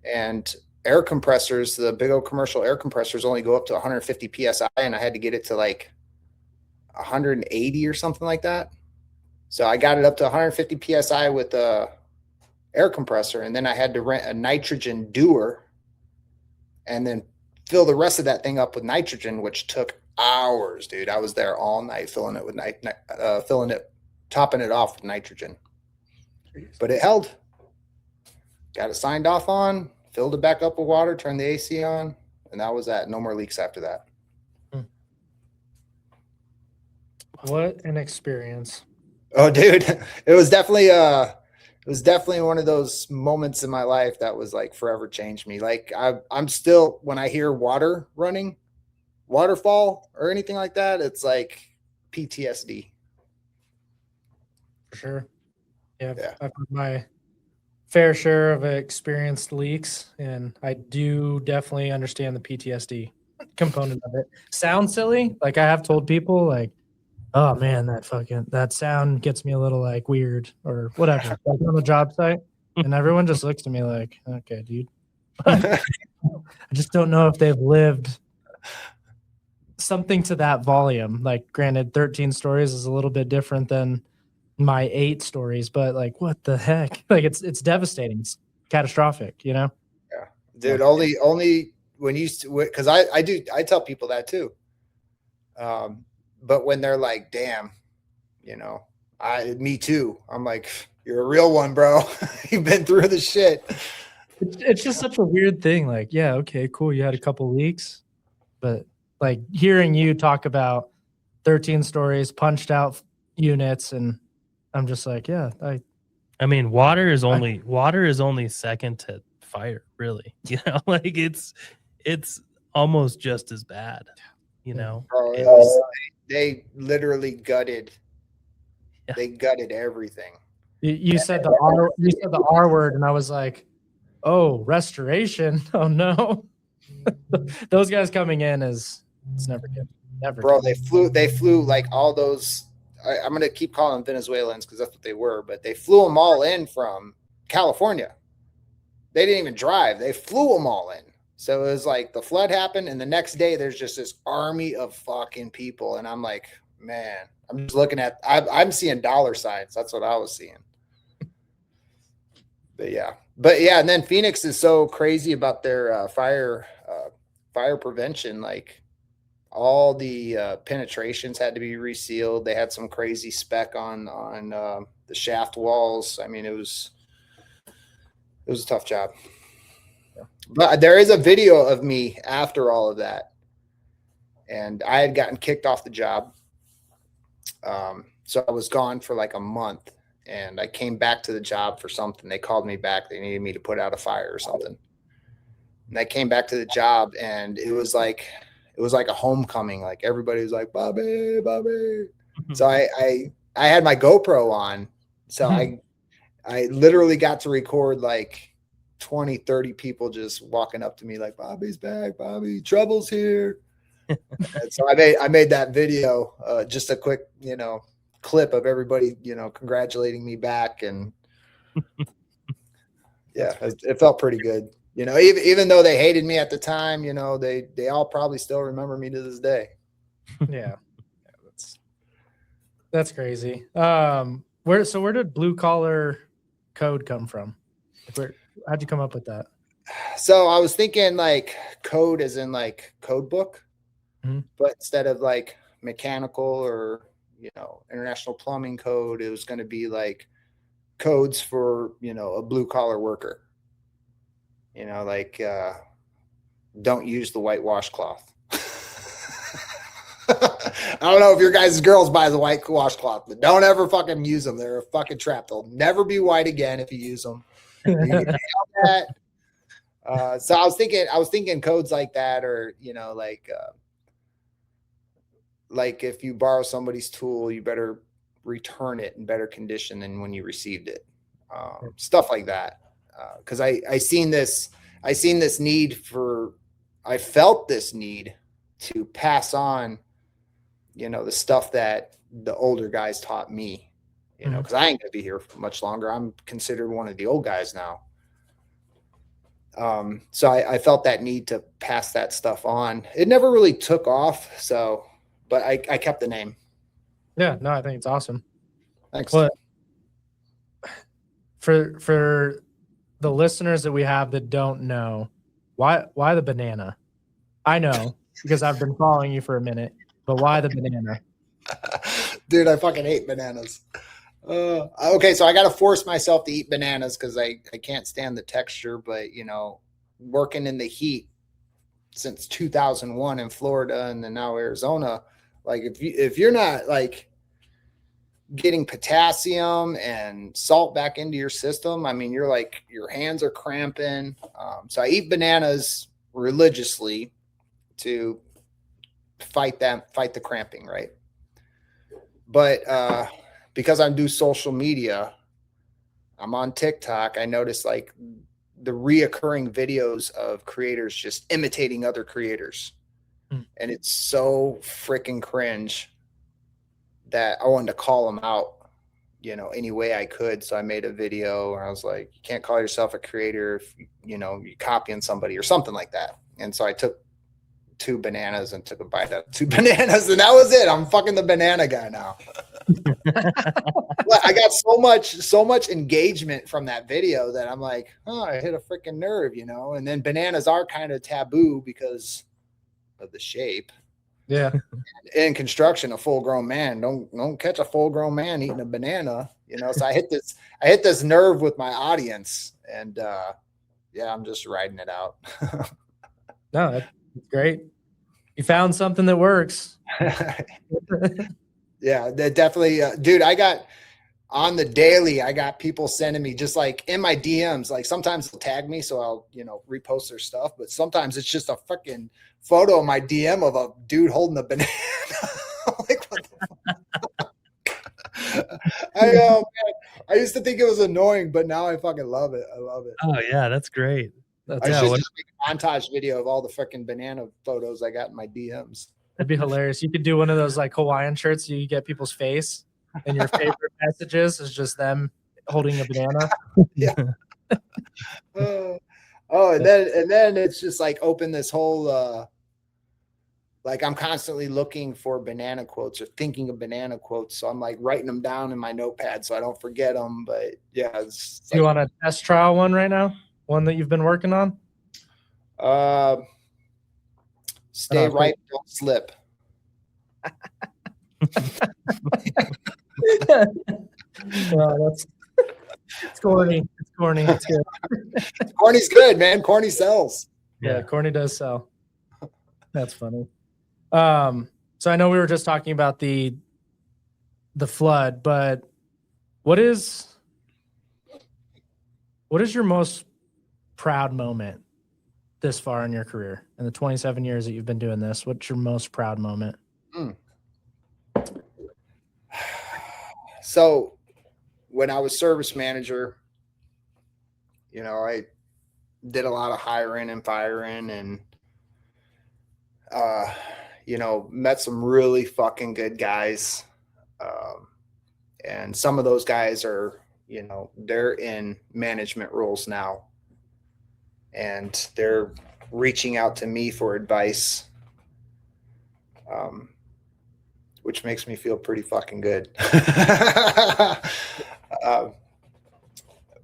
and air compressors, the big old commercial air compressors, only go up to 150 psi, and I had to get it to like 180 or something like that. So I got it up to 150 psi with a air compressor, and then I had to rent a nitrogen doer and then fill the rest of that thing up with nitrogen, which took hours, dude. I was there all night filling it with topping it off with nitrogen. But it held. Got it signed off on, filled it back up with water, turned the AC on, and that was that. No more leaks after that. What an experience. Oh, dude, it was definitely one of those moments in my life that was like forever changed me. Like I'm still, when I hear water running, waterfall or anything like that, it's like PTSD. For sure. Yeah. I've had my fair share of experienced leaks, and I do definitely understand the PTSD component of it. Sounds silly. Like, I have told people, like, oh man, that sound gets me a little like weird or whatever, like on the job site. And everyone just looks at me like, okay, dude. I just don't know if they've lived something to that volume. Like, granted, 13 stories is a little bit different than my 8 stories, but like, what the heck? Like, it's devastating. It's catastrophic, Yeah, dude. Only when you, because I tell people that too. but when they're like, damn, you know, me too. I'm like, you're a real one, bro. You've been through the shit. It's just such a weird thing. Like, yeah, okay, cool. You had a couple leaks, but like hearing you talk about 13 stories, punched out units, and I'm just like, yeah, I mean, water is only second to fire, really. You know, like it's almost just as bad. You know, Bro, it was, they literally gutted. Yeah. They gutted everything. you said the R word, and I was like, oh, restoration. Oh no. Those guys coming in it's never good. Never. Bro, good. they flew like all those. I'm gonna keep calling them Venezuelans because that's what they were, but they flew them all in from California. They didn't even drive; they flew them all in. So it was like the flood happened, and the next day there's just this army of fucking people, and I'm like, man, I'm just looking at. I'm seeing dollar signs. That's what I was seeing. But yeah, and then Phoenix is so crazy about their fire prevention. Like all the penetrations had to be resealed. They had some crazy spec on the shaft walls. I mean, it was a tough job. But there is a video of me after all of that, and I had gotten kicked off the job. So I was gone for like a month. And I came back to the job for something. They called me back. They needed me to put out a fire or something. And I came back to the job, and it was like a homecoming. Like everybody was like, Bobby, Bobby. So I had my GoPro on. So I literally got to record like 20, 30 people just walking up to me like, Bobby's back, Bobby, trouble's here. And so I made that video, just a quick, clip of everybody, congratulating me back. And yeah, it felt pretty good. Even though they hated me at the time, they all probably still remember me to this day. Yeah. That's crazy. Where did blue collar code come from? How'd you come up with that? So I was thinking like code as in like code book, but instead of like mechanical or international plumbing code, it was going to be like codes for a blue collar worker, like don't use the white washcloth. I don't know if your guys' girls buy the white washcloth, but don't ever fucking use them. They're a fucking trap. They'll never be white again if you use them. So I was thinking codes like that, or like if you borrow somebody's tool, you better return it in better condition than when you received it. Stuff like that. Cause I felt this need to pass on, the stuff that the older guys taught me, cause I ain't gonna be here for much longer. I'm considered one of the old guys now. So I felt that need to pass that stuff on. It never really took off. But I kept the name. Yeah, no, I think it's awesome. Thanks. But for the listeners that we have that don't know, why the banana? I know because I've been following you for a minute, but why the banana? Dude, I fucking hate bananas. Okay, so I got to force myself to eat bananas because I can't stand the texture. But working in the heat since 2001 in Florida and then now Arizona. Like if you're not like getting potassium and salt back into your system, I mean, you're like, your hands are cramping. So I eat bananas religiously to fight the cramping. Right. But, because I do social media, I'm on TikTok. I noticed like the reoccurring videos of creators just imitating other creators. And it's so freaking cringe that I wanted to call them out, any way I could. So I made a video where I was like, you can't call yourself a creator if, you're copying somebody or something like that. And so I took 2 bananas and took a bite out of 2 bananas, and that was it. I'm fucking the banana guy now. I got so much engagement from that video that I'm like, oh, I hit a freaking nerve, And then bananas are kind of taboo because of the shape. Yeah. In construction, a full grown man, don't catch a full grown man eating a banana, you know? So I hit this nerve with my audience, and yeah, I'm just riding it out. No, that's great. You found something that works. Yeah, that definitely, dude, I got on the daily, I got people sending me just like in my DMs, like sometimes they'll tag me, so I'll, you know, repost their stuff, but sometimes it's just a fucking photo of my DM of a dude holding a banana. Like, what the fuck? I know, man. I used to think it was annoying, but now I fucking love it. I love it. Oh yeah, that's great. I should just make a montage video of all the freaking banana photos I got in my DMs. That'd be hilarious. You could do one of those like Hawaiian shirts. You get people's face, and your favorite messages is just them holding a banana. Yeah. And then it's just like open this whole like I'm constantly looking for banana quotes or thinking of banana quotes, so I'm like writing them down in my notepad so I don't forget them. But yeah, it's Do you want a test trial one right now? One that you've been working on? Stay right, don't slip. Well, it's corny. It's corny. It's good. Corny's good, man. Corny sells. Yeah, corny does sell. That's funny. So I know we were just talking about the flood, but what is your most proud moment this far in your career? In the 27 years that you've been doing this, what's your most proud moment? So when I was service manager, you know, I did a lot of hiring and firing, and you know, met some really fucking good guys. And some of those guys are, you know, they're in management roles now, and they're reaching out to me for advice, which makes me feel pretty fucking good.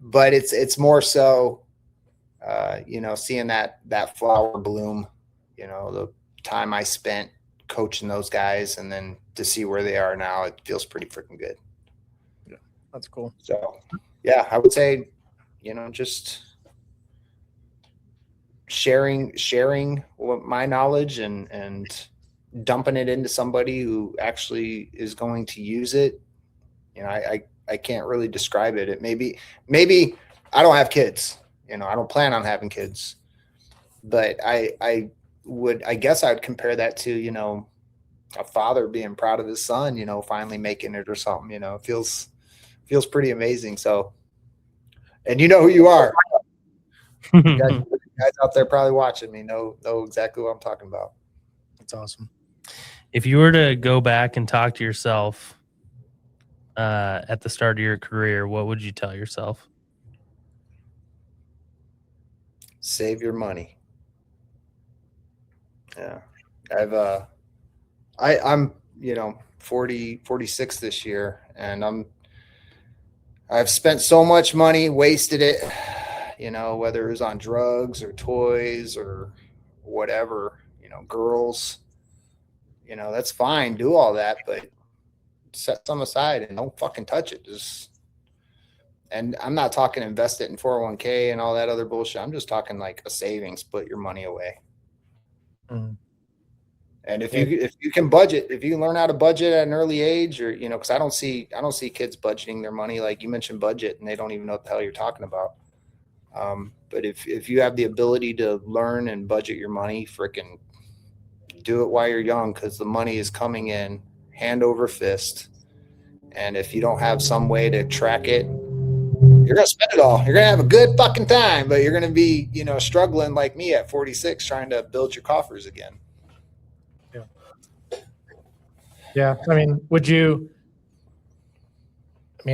But it's more so, you know, seeing that flower bloom, you know, the time I spent coaching those guys, and then to see where they are now, it feels pretty freaking good. Yeah, that's cool. So yeah, I would say, you know, just sharing my knowledge and dumping it into somebody who actually is going to use it. You know, I can't really describe it. It maybe I don't have kids, you know, I don't plan on having kids, but I guess I would compare that to, you know, a father being proud of his son, you know, finally making it or something. You know, it feels pretty amazing. So, and you know who you are. You guys out there probably watching me know exactly what I'm talking about. That's awesome. If you were to go back and talk to yourself at the start of your career, what would you tell yourself? Save your money. Yeah. I'm, you know, 46 this year, and I've spent so much money, wasted it, you know, whether it was on drugs or toys or whatever, you know, girls, you know, that's fine. Do all that, but set some aside and don't fucking touch it. And I'm not talking invest it in 401k and all that other bullshit. I'm just talking like a savings, put your money away. Mm. And if you can budget, if you can learn how to budget at an early age, or, you know, because I don't see kids budgeting their money. Like you mentioned budget, and they don't even know what the hell you're talking about. But if you have the ability to learn and budget your money, freaking do it while you're young, because the money is coming in hand over fist. And if you don't have some way to track it, you're going to spend it all. You're going to have a good fucking time, but you're going to be, you know, struggling like me at 46, trying to build your coffers again. Yeah. I mean,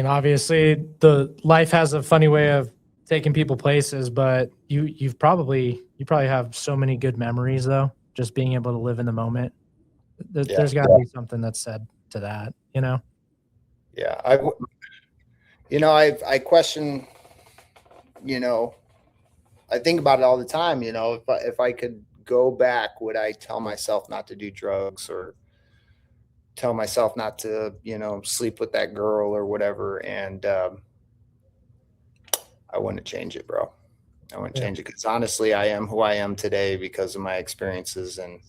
obviously the life has a funny way of taking people places, but you probably have so many good memories though, just being able to live in the moment. There's got to be something that's said to that, you know? Yeah. I question, you know, I think about it all the time, you know, if I could go back, would I tell myself not to do drugs or tell myself not to, sleep with that girl or whatever? And I wouldn't change it, bro. I wouldn't change it because honestly, I am who I am today because of my experiences. And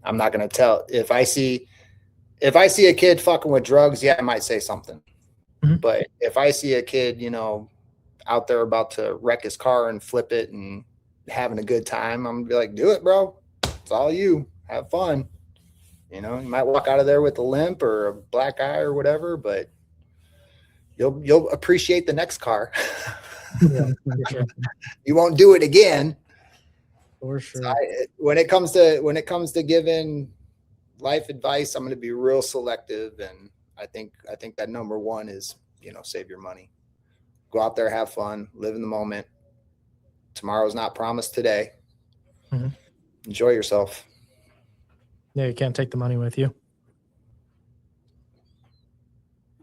I'm not going to tell if I see a kid fucking with drugs, I might say something. Mm-hmm. But if I see a kid, out there about to wreck his car and flip it and having a good time, I'm gonna be like, do it, bro. It's all you. Have fun. You might walk out of there with a limp or a black eye or whatever, but you'll appreciate the next car. Yeah, for sure. You won't do it again. For sure. So when it comes to giving life advice, I'm going to be real selective, and I think that number one is save your money, go out there, have fun, live in the moment. Tomorrow's not promised today. Mm-hmm. Enjoy yourself. Yeah, you can't take the money with you.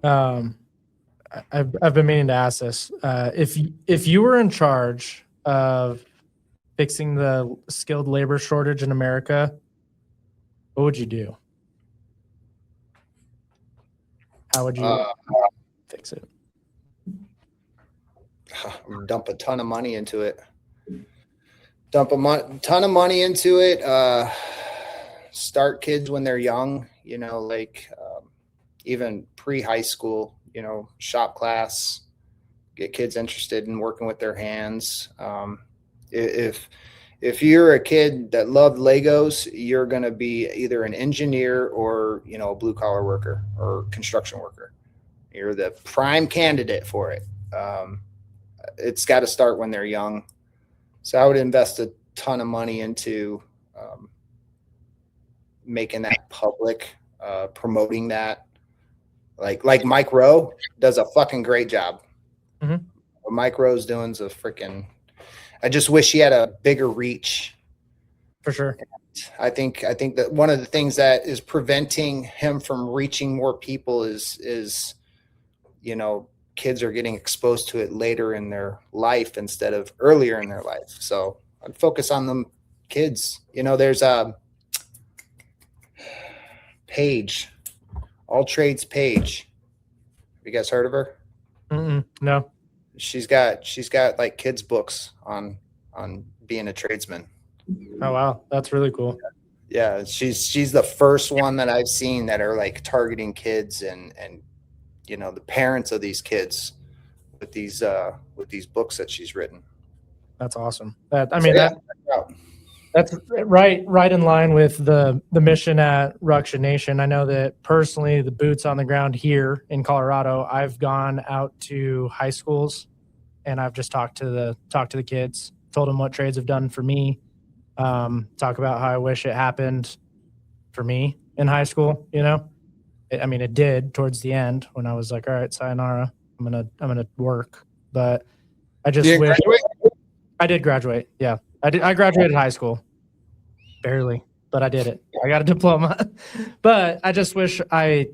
I've been meaning to ask this. If you were in charge of fixing the skilled labor shortage in America, what would you do? How would you fix it? Dump a ton of money into it. Ton of money into it. Start kids when they're young, even pre-high school, shop class, get kids interested in working with their hands. If you're a kid that loved Legos, you're going to be either an engineer or, a blue collar worker or construction worker. You're the prime candidate for it. It's got to start when they're young. So I would invest a ton of money into making that public, promoting that. Like Mike Rowe does a fucking great job. Mm-hmm. What Mike Rowe's doing is I just wish he had a bigger reach. For sure. I think that one of the things that is preventing him from reaching more people is kids are getting exposed to it later in their life instead of earlier in their life. So I'd focus on them kids. There's a Paige, All Trades Paige. Have you guys heard of her? No. She's got like kids books on being a tradesman. Oh wow, that's really cool. Yeah, she's the first one that I've seen that are like targeting kids and the parents of these kids with these books that she's written. That's awesome. That's right in line with the mission at Ruction Nation. I know that personally, the boots on the ground here in Colorado, I've gone out to high schools and I've just talked to the kids, told them what trades have done for me. Talk about how I wish it happened for me in high school. It did towards the end when I was like, all right, sayonara, I'm gonna work. But I just wish I did graduate. Yeah, I did. I graduated high school, barely, but I did it. I got a diploma. But I just wish I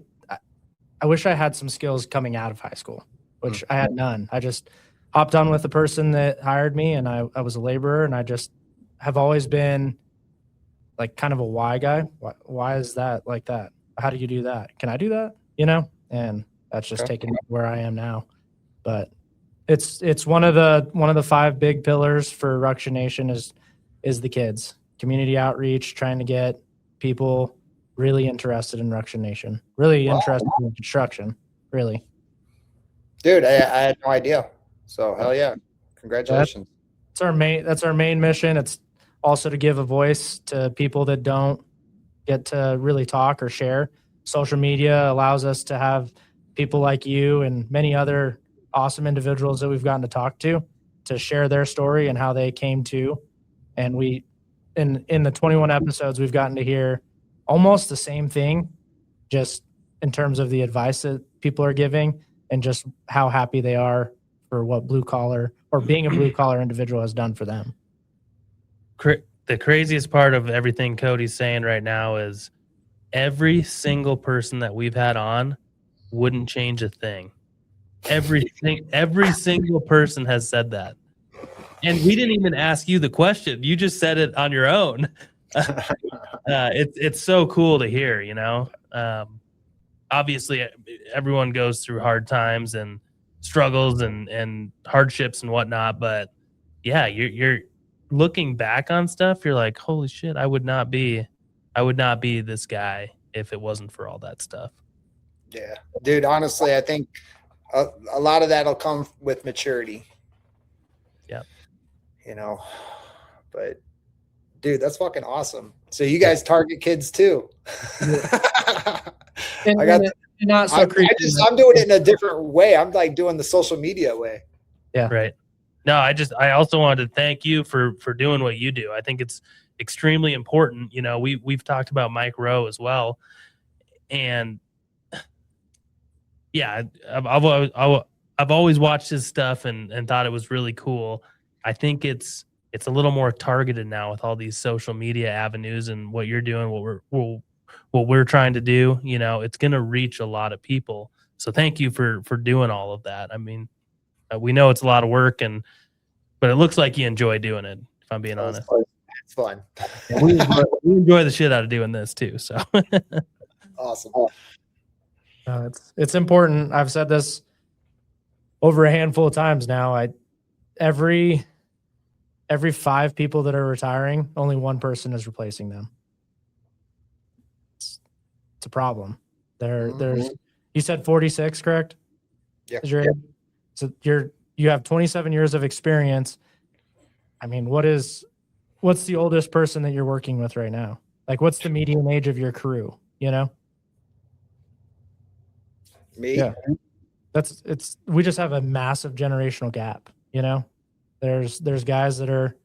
wish I had some skills coming out of high school, which I had none. I just hopped on with the person that hired me, and I was a laborer, and I just have always been like kind of a why guy. Why is that like that? How do you do that? Can I do that? And that's just taken me where I am now. But it's one of the 5 big pillars for Ruction Nation is the kids. Community outreach, trying to get people really interested in Ruction Nation, really interested in construction, really. Dude, I had no idea. So hell yeah. Congratulations. That's our main mission. It's also to give a voice to people that don't get to really talk or share. Social media allows us to have people like you and many other awesome individuals that we've gotten to talk to share their story and how they came to. And we, in the 21 episodes, we've gotten to hear almost the same thing, just in terms of the advice that people are giving and just how happy they are for what blue collar or being a blue collar individual has done for them. The craziest part of everything Cody's saying right now is every single person that we've had on wouldn't change a thing. Every single person has said that. And we didn't even ask you the question. You just said it on your own. It's so cool to hear, you know. Obviously, everyone goes through hard times and struggles and hardships and whatnot. But yeah, you're looking back on stuff. You're like, holy shit, I would not be this guy if it wasn't for all that stuff. Yeah, dude. Honestly, I think a lot of that'll come with maturity. Yeah. You know, but dude, that's fucking awesome. So you guys target kids too. And, I got not so creepy. I'm doing it in a different way. I'm like doing the social media way. Yeah. Right. No, I also wanted to thank you for doing what you do. I think it's extremely important. You know, we've talked about Mike Rowe as well. And yeah, I've always watched his stuff and thought it was really cool. I think it's a little more targeted now with all these social media avenues and what you're doing, what we're trying to do. You know, it's going to reach a lot of people. So thank you for doing all of that. I mean, we know it's a lot of work, but it looks like you enjoy doing it, if I'm being honest. It's fun. And we enjoy the shit out of doing this too. So Awesome. It's important. I've said this over a handful of times now. Every 5 people that are retiring, only one person is replacing them. It's a problem. There's you said 46, correct? Yeah. So you have 27 years of experience. I mean, what's the oldest person that you're working with right now? Like, what's the median age of your crew? You know? Me? Yeah. We just have a massive generational gap, you know? There's guys that are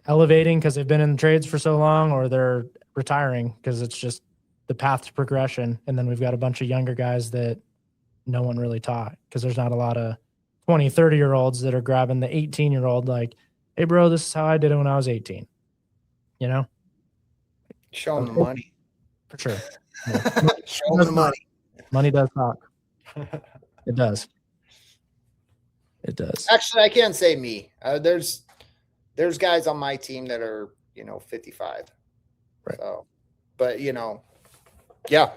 elevating because they've been in the trades for so long, or they're retiring because it's just the path to progression. And then we've got a bunch of younger guys that no one really taught, because there's not a lot of 20, 30-year-olds that are grabbing the 18-year-old like, hey, bro, this is how I did it when I was 18. You know? Show them the money. For sure. Show them the money. Money does talk. It does. It does. Actually, I can't say me. There's guys on my team that are, 55. Right. So, but yeah,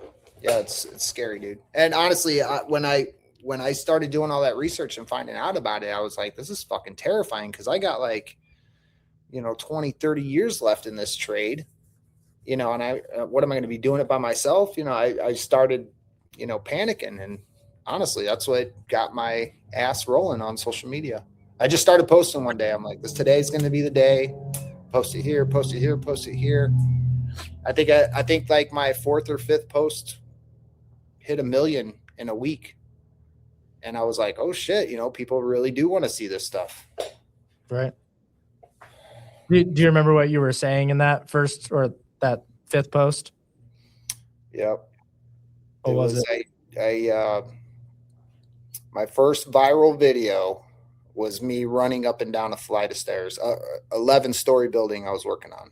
it's scary, dude. And honestly, when I started doing all that research and finding out about it, I was like, this is fucking terrifying, because I got 20, 30 years left in this trade, and what am I going to be doing it by myself? I started, panicking, and honestly, that's what got my ass rolling on social media. I just started posting one day. I'm like, today's going to be the day. Post it here, post it here, post it here. I think like my 4th or 5th post hit 1 million in a week. And I was like, oh shit, people really do want to see this stuff. Right. Do you remember what you were saying in that first or that 5th post? Yep. What was it? My first viral video was me running up and down a flight of stairs, 11-story building I was working on.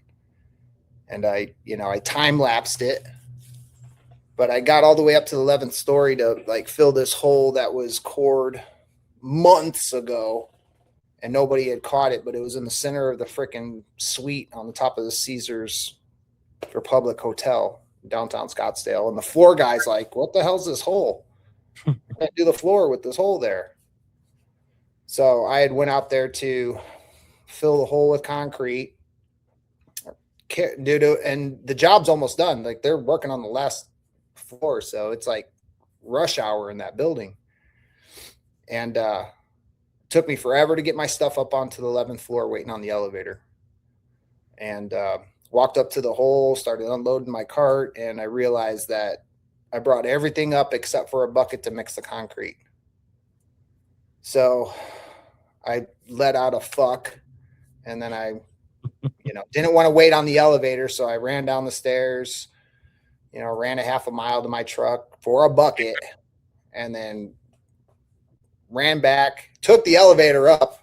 And I time lapsed it, but I got all the way up to the 11th story to fill this hole that was cored months ago, and nobody had caught it, but it was in the center of the freaking suite on the top of the Caesars Republic Hotel, downtown Scottsdale. And the floor guy's like, what the hell's this hole? I can't do the floor with this hole there. So I had went out there to fill the hole with concrete. And the job's almost done. They're working on the last floor. So it's like rush hour in that building. And it took me forever to get my stuff up onto the 11th floor, waiting on the elevator. And walked up to the hole, started unloading my cart, and I realized that I brought everything up except for a bucket to mix the concrete. So I let out a fuck, and then I didn't want to wait on the elevator. So I ran down the stairs, ran a half a mile to my truck for a bucket, and then ran back, took the elevator up,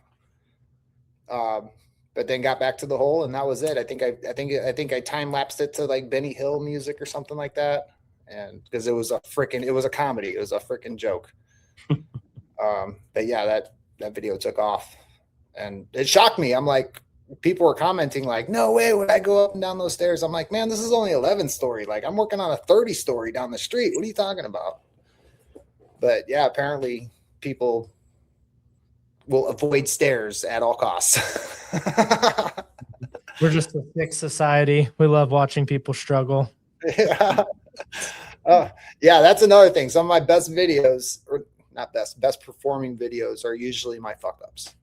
but then got back to the hole, and that was it. I think I time lapsed it to Benny Hill music or something like that. And because it was a comedy, it was a freaking joke. But yeah, that video took off. And it shocked me. I'm like, people were commenting like, no way would I go up and down those stairs. I'm like, man, this is only 11 story. Like I'm working on a 30 story down the street. What are you talking about? But yeah, apparently people will avoid stairs at all costs. We're just a thick society. We love watching people struggle. Yeah. Yeah, that's another thing. Some of my best videos, or not best performing videos are usually my fuck ups.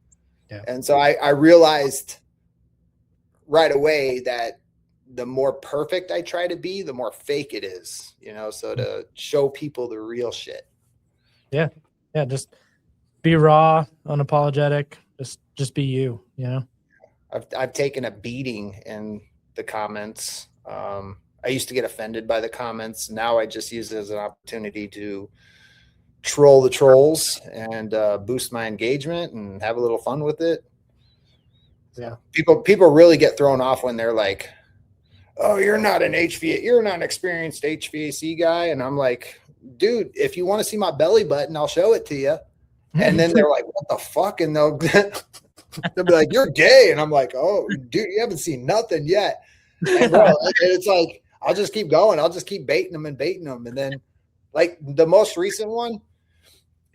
Yeah. And so I realized right away that the more perfect I try to be, the more fake it is, you know, so to show people the real shit. Yeah. Just be raw, unapologetic. Just be you, you know? I've taken a beating in the comments. I used to get offended by the comments. Now I just use it as an opportunity to troll the trolls and boost my engagement and have a little fun with it. Yeah. People really get thrown off when they're like, oh, you're not an experienced HVAC guy. And I'm like, dude, if you want to see my belly button, I'll show it to you. And then they're like, what the fuck? And they'll be like, you're gay. And I'm like, oh, dude, you haven't seen nothing yet. And bro, it's like, I'll just keep going. I'll just keep baiting them. And then like the most recent one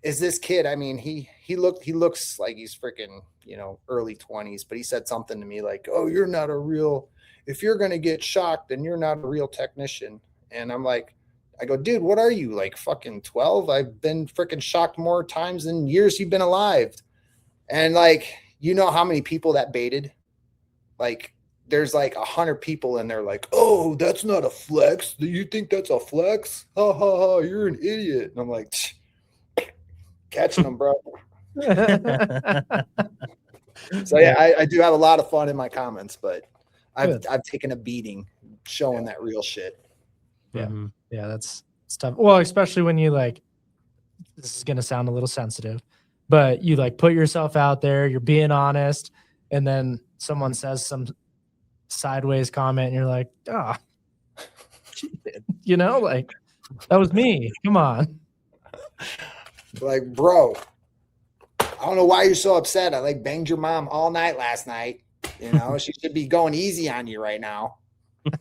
is this kid. I mean, he looks like he's freaking, you know, early 20s, but he said something to me like, oh, if you're going to get shocked, then you're not a real technician. And I'm like, I go, dude, what are you, like fucking 12? I've been freaking shocked more times than years you've been alive. And like, you know how many people that baited? Like, there's like 100 people and they're like, oh, that's not a flex. Do you think that's a flex? Ha ha ha, you're an idiot. And I'm like, catching them, bro. So yeah, I do have a lot of fun in my comments, but I've taken a beating showing that real shit. Yeah. Mm-hmm. Yeah, that's tough. Well, especially when you like, this is going to sound a little sensitive, but you like put yourself out there, you're being honest, and then someone says some sideways comment and you're like, you know, like that was me. Come on. Like, bro, I don't know why you're so upset. I like banged your mom all night last night. You know, she should be going easy on you right now.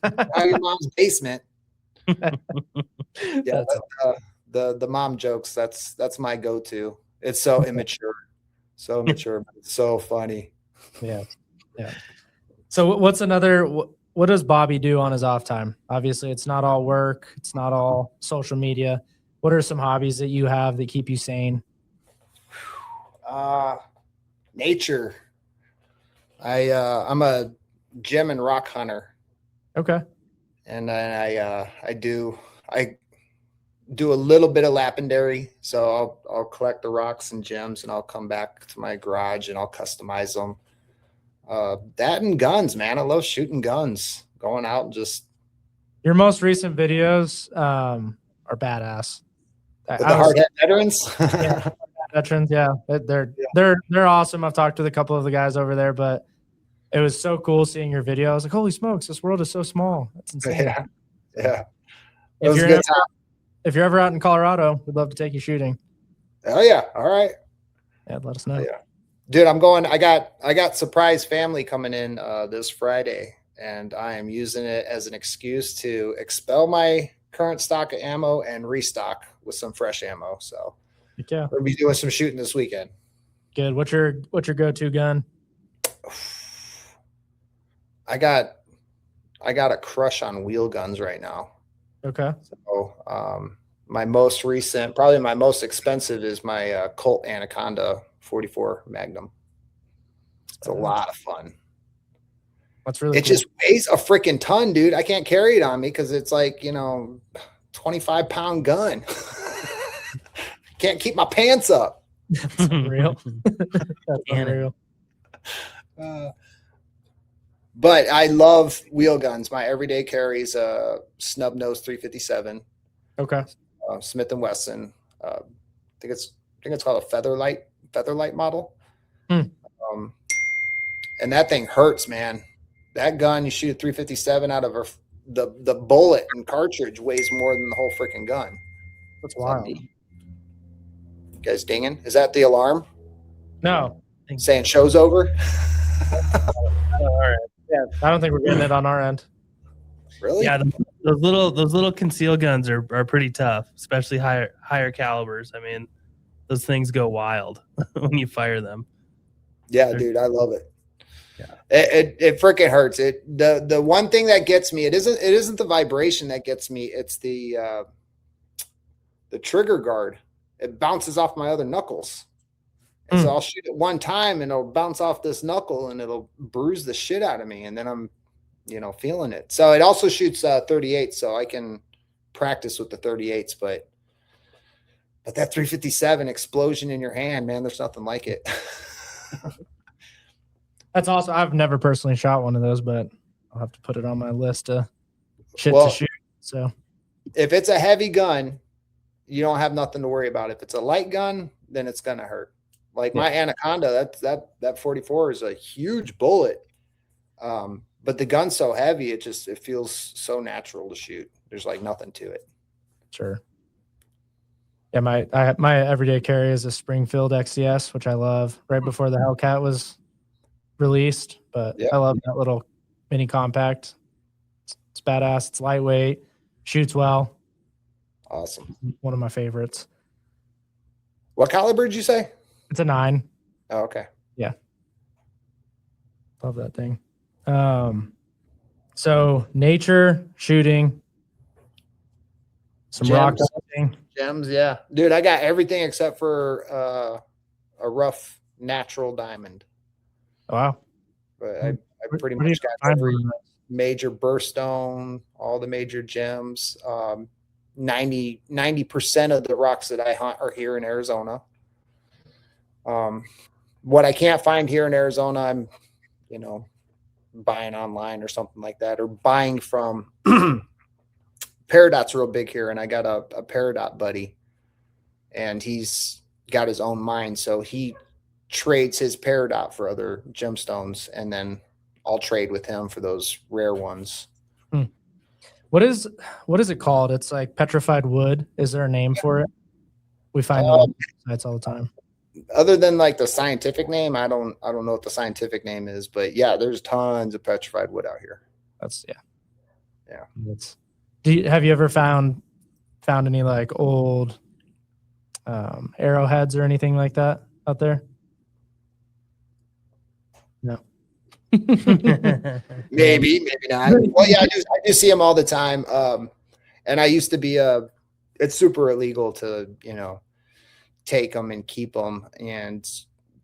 Out of your mom's basement. Yeah, the mom jokes. That's my go-to. It's so immature, but it's so funny. Yeah. So what does Bobby do on his off time? Obviously, it's not all work. It's not all social media. What are some hobbies that you have that keep you sane? Nature. I'm a gem and rock hunter. Okay. And then I do a little bit of lapidary. So I'll collect the rocks and gems and I'll come back to my garage and I'll customize them. That and guns, man. I love shooting guns, going out and just. Your most recent videos are badass. With the hard hat veterans. Yeah, veterans, yeah. They're awesome. I've talked with a couple of the guys over there, but it was so cool seeing your video. I was like, holy smokes, this world is so small. That's insane. Yeah. If you're ever out in Colorado, we'd love to take you shooting. Oh yeah. All right. Yeah, let us know. Yeah. Dude, I'm going. I got surprise family coming in this Friday, and I am using it as an excuse to expel my current stock of ammo and restock with some fresh ammo. So yeah, we'll be doing some shooting this weekend. Good. What's your go-to gun? I got a crush on wheel guns right now. Okay. So my most recent, probably my most expensive is my Colt Anaconda 44 Magnum. It's a lot of fun. That's really it cool. Just weighs a freaking ton, dude. I can't carry it on me because it's like, 25-pound gun. Can't keep my pants up. That's unreal. That's unreal. But I love wheel guns. My everyday carry is a snub nose 357. Okay. Smith & Wesson. I think it's called a Featherlight model. And that thing hurts, man. That gun, you shoot a 357 out of the bullet and cartridge weighs more than the whole freaking gun. That's wild. You guys dinging? Is that the alarm? No, saying show's over. All right. Yeah, I don't think we're getting it on our end. Really? Yeah, those little conceal guns are pretty tough, especially higher calibers. I mean, those things go wild when you fire them. Yeah, dude, I love it. Yeah. It freaking hurts. The one thing that gets me, it isn't the vibration that gets me, it's the trigger guard. It bounces off my other knuckles. And so I'll shoot it one time and it'll bounce off this knuckle and it'll bruise the shit out of me. And then I'm, feeling it. So it also shoots 38, so I can practice with the 38s, but that 357 explosion in your hand, man, there's nothing like it. That's awesome. I've never personally shot one of those, but I'll have to put it on my list to shoot. So if it's a heavy gun, you don't have nothing to worry about. If it's a light gun, then it's gonna hurt. Like my Anaconda, that 44 is a huge bullet. But the gun's so heavy, it feels so natural to shoot. There's like nothing to it. Sure. Yeah, my everyday carry is a Springfield XCS, which I love. Right before the Hellcat was released, but I love that little mini compact. It's badass. It's lightweight, shoots well. Awesome. One of my favorites. What caliber did you say? It's a 9. Oh, okay. Yeah. Love that thing. So nature, shooting, some rock hunting. Gems, yeah. Dude, I got everything except for a rough natural diamond. Wow. But I pretty much got every major birthstone, all the major gems. 90% of the rocks that I hunt are here in Arizona. What I can't find here in Arizona, I'm, buying online or something like that, or buying from Peridot's real big here. And I got a Peridot buddy and he's got his own mine. So he trades his Peridot for other gemstones. And then I'll trade with him for those rare ones. What is it called? It's like petrified wood. Is there a name for it? We find on sites all the time. Other than like the scientific name, I don't know what the scientific name is, but yeah, there's tons of petrified wood out here. That's yeah. Have you ever found any like old arrowheads or anything like that out there? No. maybe not. Well, yeah, I do see them all the time. And I used to be it's super illegal to take them and keep them. And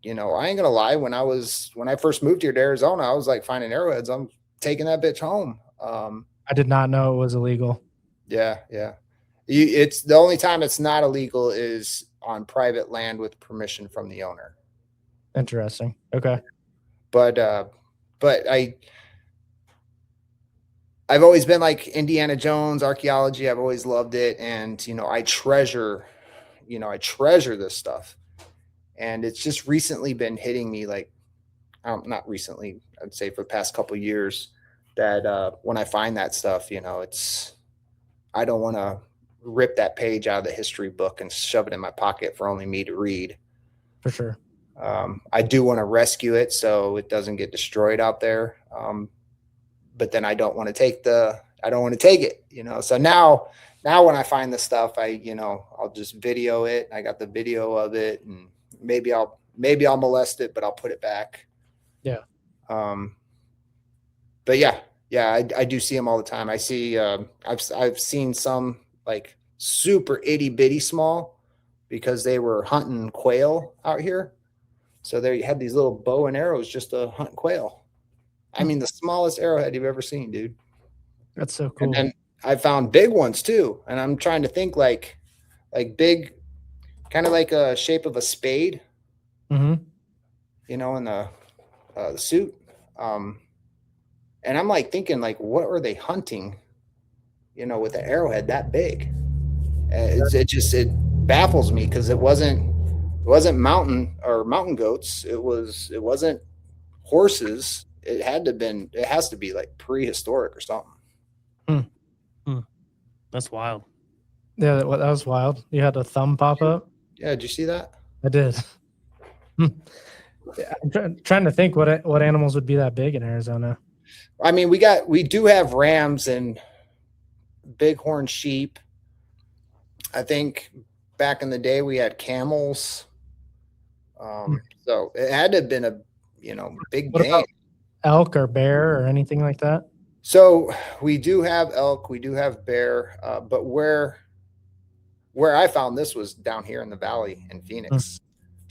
I ain't gonna lie, when I first moved here to Arizona, I was like finding arrowheads, I'm taking that bitch home. I did not know it was illegal. Yeah. It's the only time it's not illegal is on private land with permission from the owner. Interesting. Okay. But I've always been like Indiana Jones, archaeology. I've always loved it. And, I treasure this stuff. And it's just recently been hitting me like, not recently, I'd say for the past couple of years that when I find that stuff, I don't want to rip that page out of the history book and shove it in my pocket for only me to read. For sure. I do want to rescue it so it doesn't get destroyed out there. But then I don't want to take it, So now when I find the stuff, I'll just video it. I got the video of it, and maybe I'll molest it, but I'll put it back. Yeah. But yeah, I do see them all the time. I see, I've seen some like super itty bitty small because they were hunting quail out here. So they had these little bow and arrows just to hunt quail. I mean, the smallest arrowhead you've ever seen, dude. That's so cool. And then I found big ones too. And I'm trying to think like big, kind of like a shape of a spade, mm-hmm. In the suit. And I'm like thinking like, what are they hunting, with an arrowhead that big? It baffles me because it wasn't mountain goats. It wasn't horses. It has to be like prehistoric or something. That's wild. Yeah, that was wild. You had a thumb pop up. Yeah, did you see that? I did. I'm trying to think what animals would be that big in Arizona. I mean, we do have rams and bighorn sheep. I think back in the day we had camels. So it had to have been a big What game. about elk or bear or anything like that? So we do have elk, we do have bear, but where I found this was down here in the valley in Phoenix.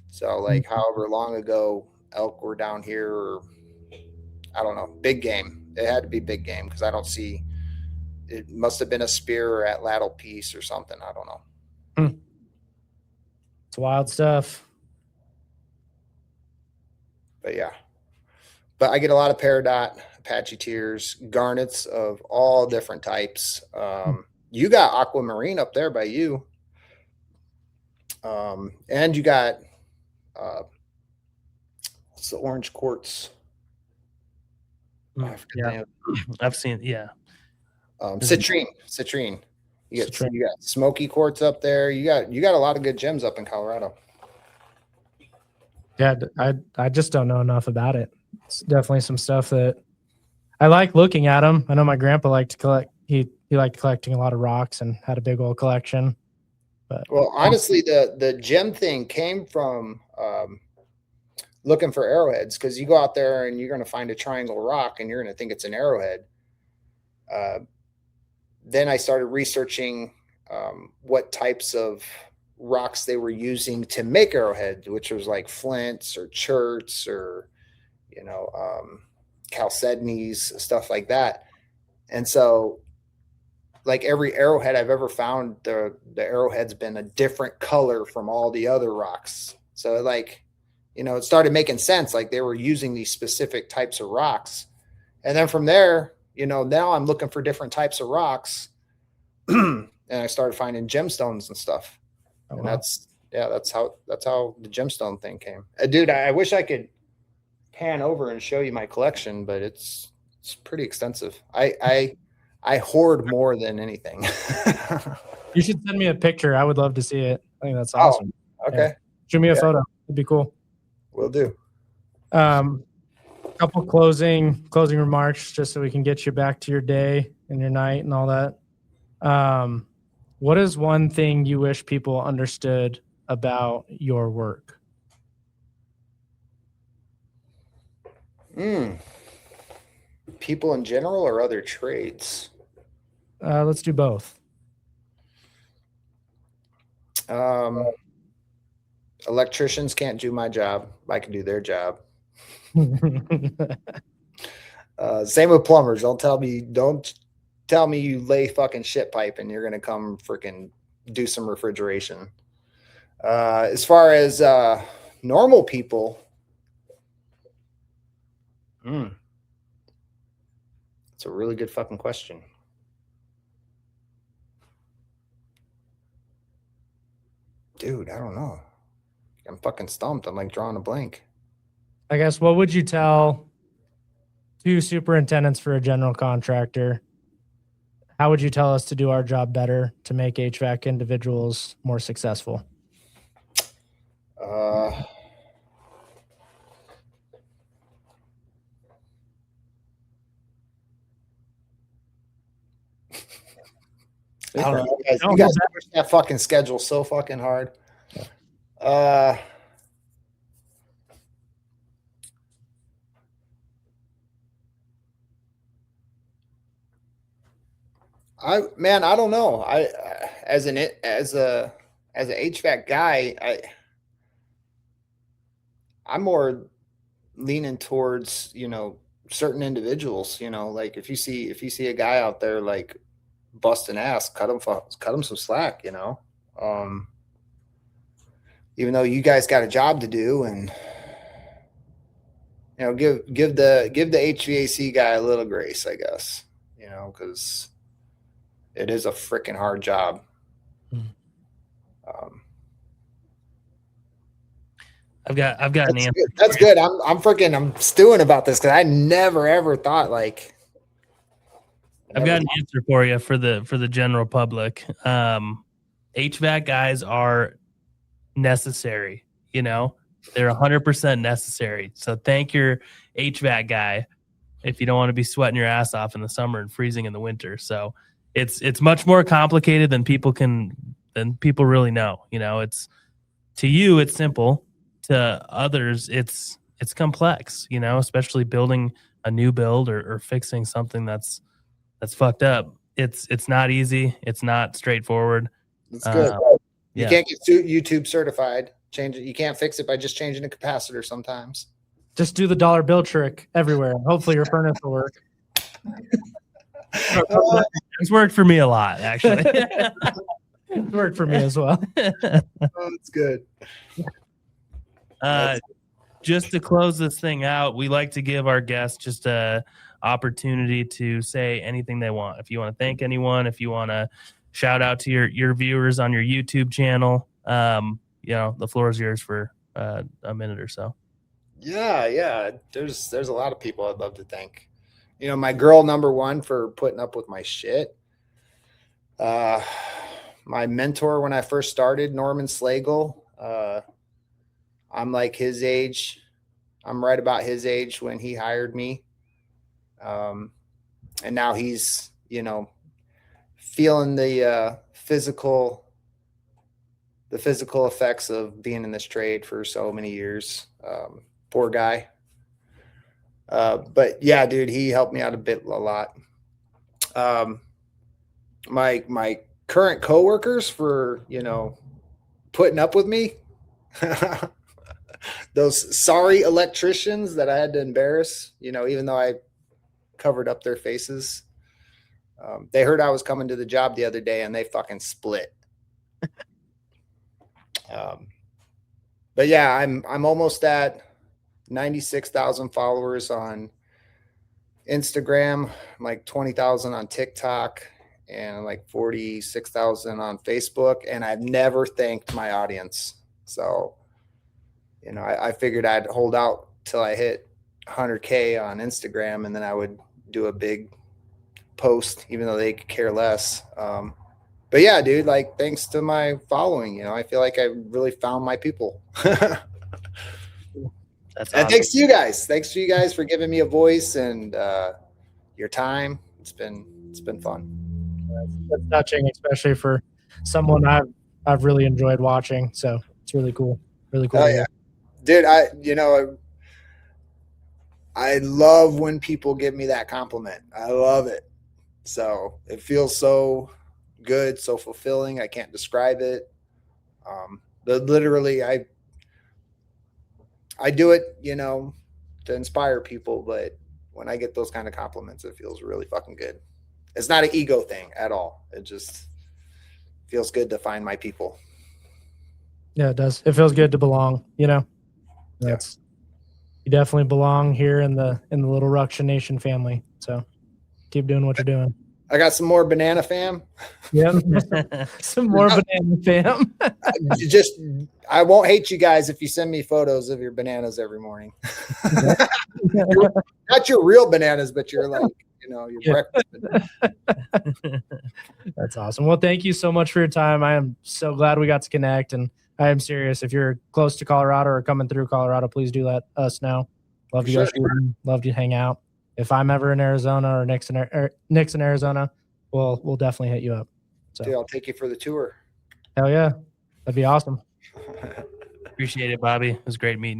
So like however long ago elk were down here, or I don't know, big game. It had to be big game because I don't see. It must have been a spear or at Lattle piece or something. I don't know. It's wild stuff. But yeah. But I get a lot of peridot, Apache tears, garnets of all different types. You got aquamarine up there by you. And you got what's the orange quartz? Yeah, I've seen. Yeah, citrine. You got smoky quartz up there. You got a lot of good gems up in Colorado. Yeah, I just don't know enough about it. It's definitely some stuff that I like looking at them. I know my grandpa liked to collect. He liked collecting a lot of rocks and had a big old collection. But well, honestly, the gem thing came from looking for arrowheads, because you go out there and you're going to find a triangle rock and you're going to think it's an arrowhead. Then I started researching what types of rocks they were using to make arrowheads, which was like flints or cherts or chalcedonies, stuff like that. And so like every arrowhead I've ever found, the arrowhead's been a different color from all the other rocks. So like, it started making sense. Like they were using these specific types of rocks. And then from there, now I'm looking for different types of rocks. And I started finding gemstones and stuff. Oh, and wow. That's how the gemstone thing came. Dude, I wish I could pan over and show you my collection, but it's pretty extensive. I hoard more than anything. You should send me a picture. I would love to see it. I think that's awesome. Oh, okay. Yeah. Show me a photo. It'd be cool. Will do. Couple closing remarks just so we can get you back to your day and your night and all that. What is one thing you wish people understood about your work? People in general or other trades? Let's do both. Electricians can't do my job. I can do their job. Same with plumbers. Don't tell me you lay fucking shit pipe and you're gonna come freaking do some refrigeration. As far as normal people, it's a really good fucking question. Dude, I don't know. I'm fucking stumped. I'm like drawing a blank. I guess, what would you tell two superintendents for a general contractor? How would you tell us to do our job better to make HVAC individuals more successful? I don't know. You guys push that fucking schedule so fucking hard. I don't know. As a HVAC guy, I'm more leaning towards, certain individuals, like if you see a guy out there like busting ass, cut him some slack, even though you guys got a job to do, and give the HVAC guy a little grace, I guess, because it is a freaking hard job. I've got an answer. Good. That's good. I'm stewing about this because I never ever thought like. I've got an answer for you for the general public. HVAC guys are necessary. They're 100% necessary. So thank your HVAC guy if you don't want to be sweating your ass off in the summer and freezing in the winter. So it's much more complicated than people really know. You know, it's to you it's simple. To others, it's complex. You know, especially building a new build or fixing something that's fucked up. It's not easy. It's not straightforward. It's good. You yeah. can't get YouTube certified. Change it. You can't fix it by just changing a capacitor sometimes. Just do the dollar bill trick everywhere. Hopefully your furnace will work. It's worked for me a lot, actually. It worked for me as well. It's good. Just to close this thing out, we like to give our guests just a opportunity to say anything they want. If you want to thank anyone, if you want to shout out to your viewers on your YouTube channel, you know, the floor is yours for a minute or so. Yeah. There's a lot of people I'd love to thank. You know, my girl number one for putting up with my shit. My mentor when I first started, Norman Slagle. I'm like his age. I'm right about his age when he hired me. And now he's, you know, feeling the physical effects of being in this trade for so many years. Poor guy. But yeah, dude, he helped me out a lot. My current coworkers for, you know, putting up with me. Those sorry electricians that I had to embarrass, you know, even though I covered up their faces. They heard I was coming to the job the other day and they fucking split. But yeah, I'm almost at 96,000 followers on Instagram, like 20,000 on TikTok, and like 46,000 on Facebook. And I've never thanked my audience. So, you know, I figured I'd hold out till I hit 100K on Instagram, and then I would do a big post, even though they could care less. But yeah, dude, like, thanks to my following, you know, I feel like I really found my people. That's awesome. And thanks to you guys. Thanks to you guys for giving me a voice and your time. It's been fun. That's touching, especially for someone I've really enjoyed watching. So it's really cool. Really cool. Oh, yeah. Dude, I love when people give me that compliment. I love it. So it feels so good, so fulfilling. I can't describe it. But literally, I do it, you know, to inspire people. But when I get those kind of compliments, it feels really fucking good. It's not an ego thing at all. It just feels good to find my people. Yeah, it does. It feels good to belong, you know. That's You definitely belong here in the Little Ruction Nation family. So keep doing what you're doing. I got some more banana fam. Yeah, some more banana fam. I won't hate you guys if you send me photos of your bananas every morning. Not your real bananas, but you're like, you know, your breakfast bananas. That's awesome. Well, thank you so much for your time. I am so glad we got to connect, and I am serious. If you're close to Colorado or coming through Colorado, please do let us know. Love to go shooting. Love to hang out. If I'm ever in Arizona or Nick's in Arizona, we'll definitely hit you up. So Dude, I'll take you for the tour. Hell yeah. That'd be awesome. Appreciate it, Bobby. It was great meeting you.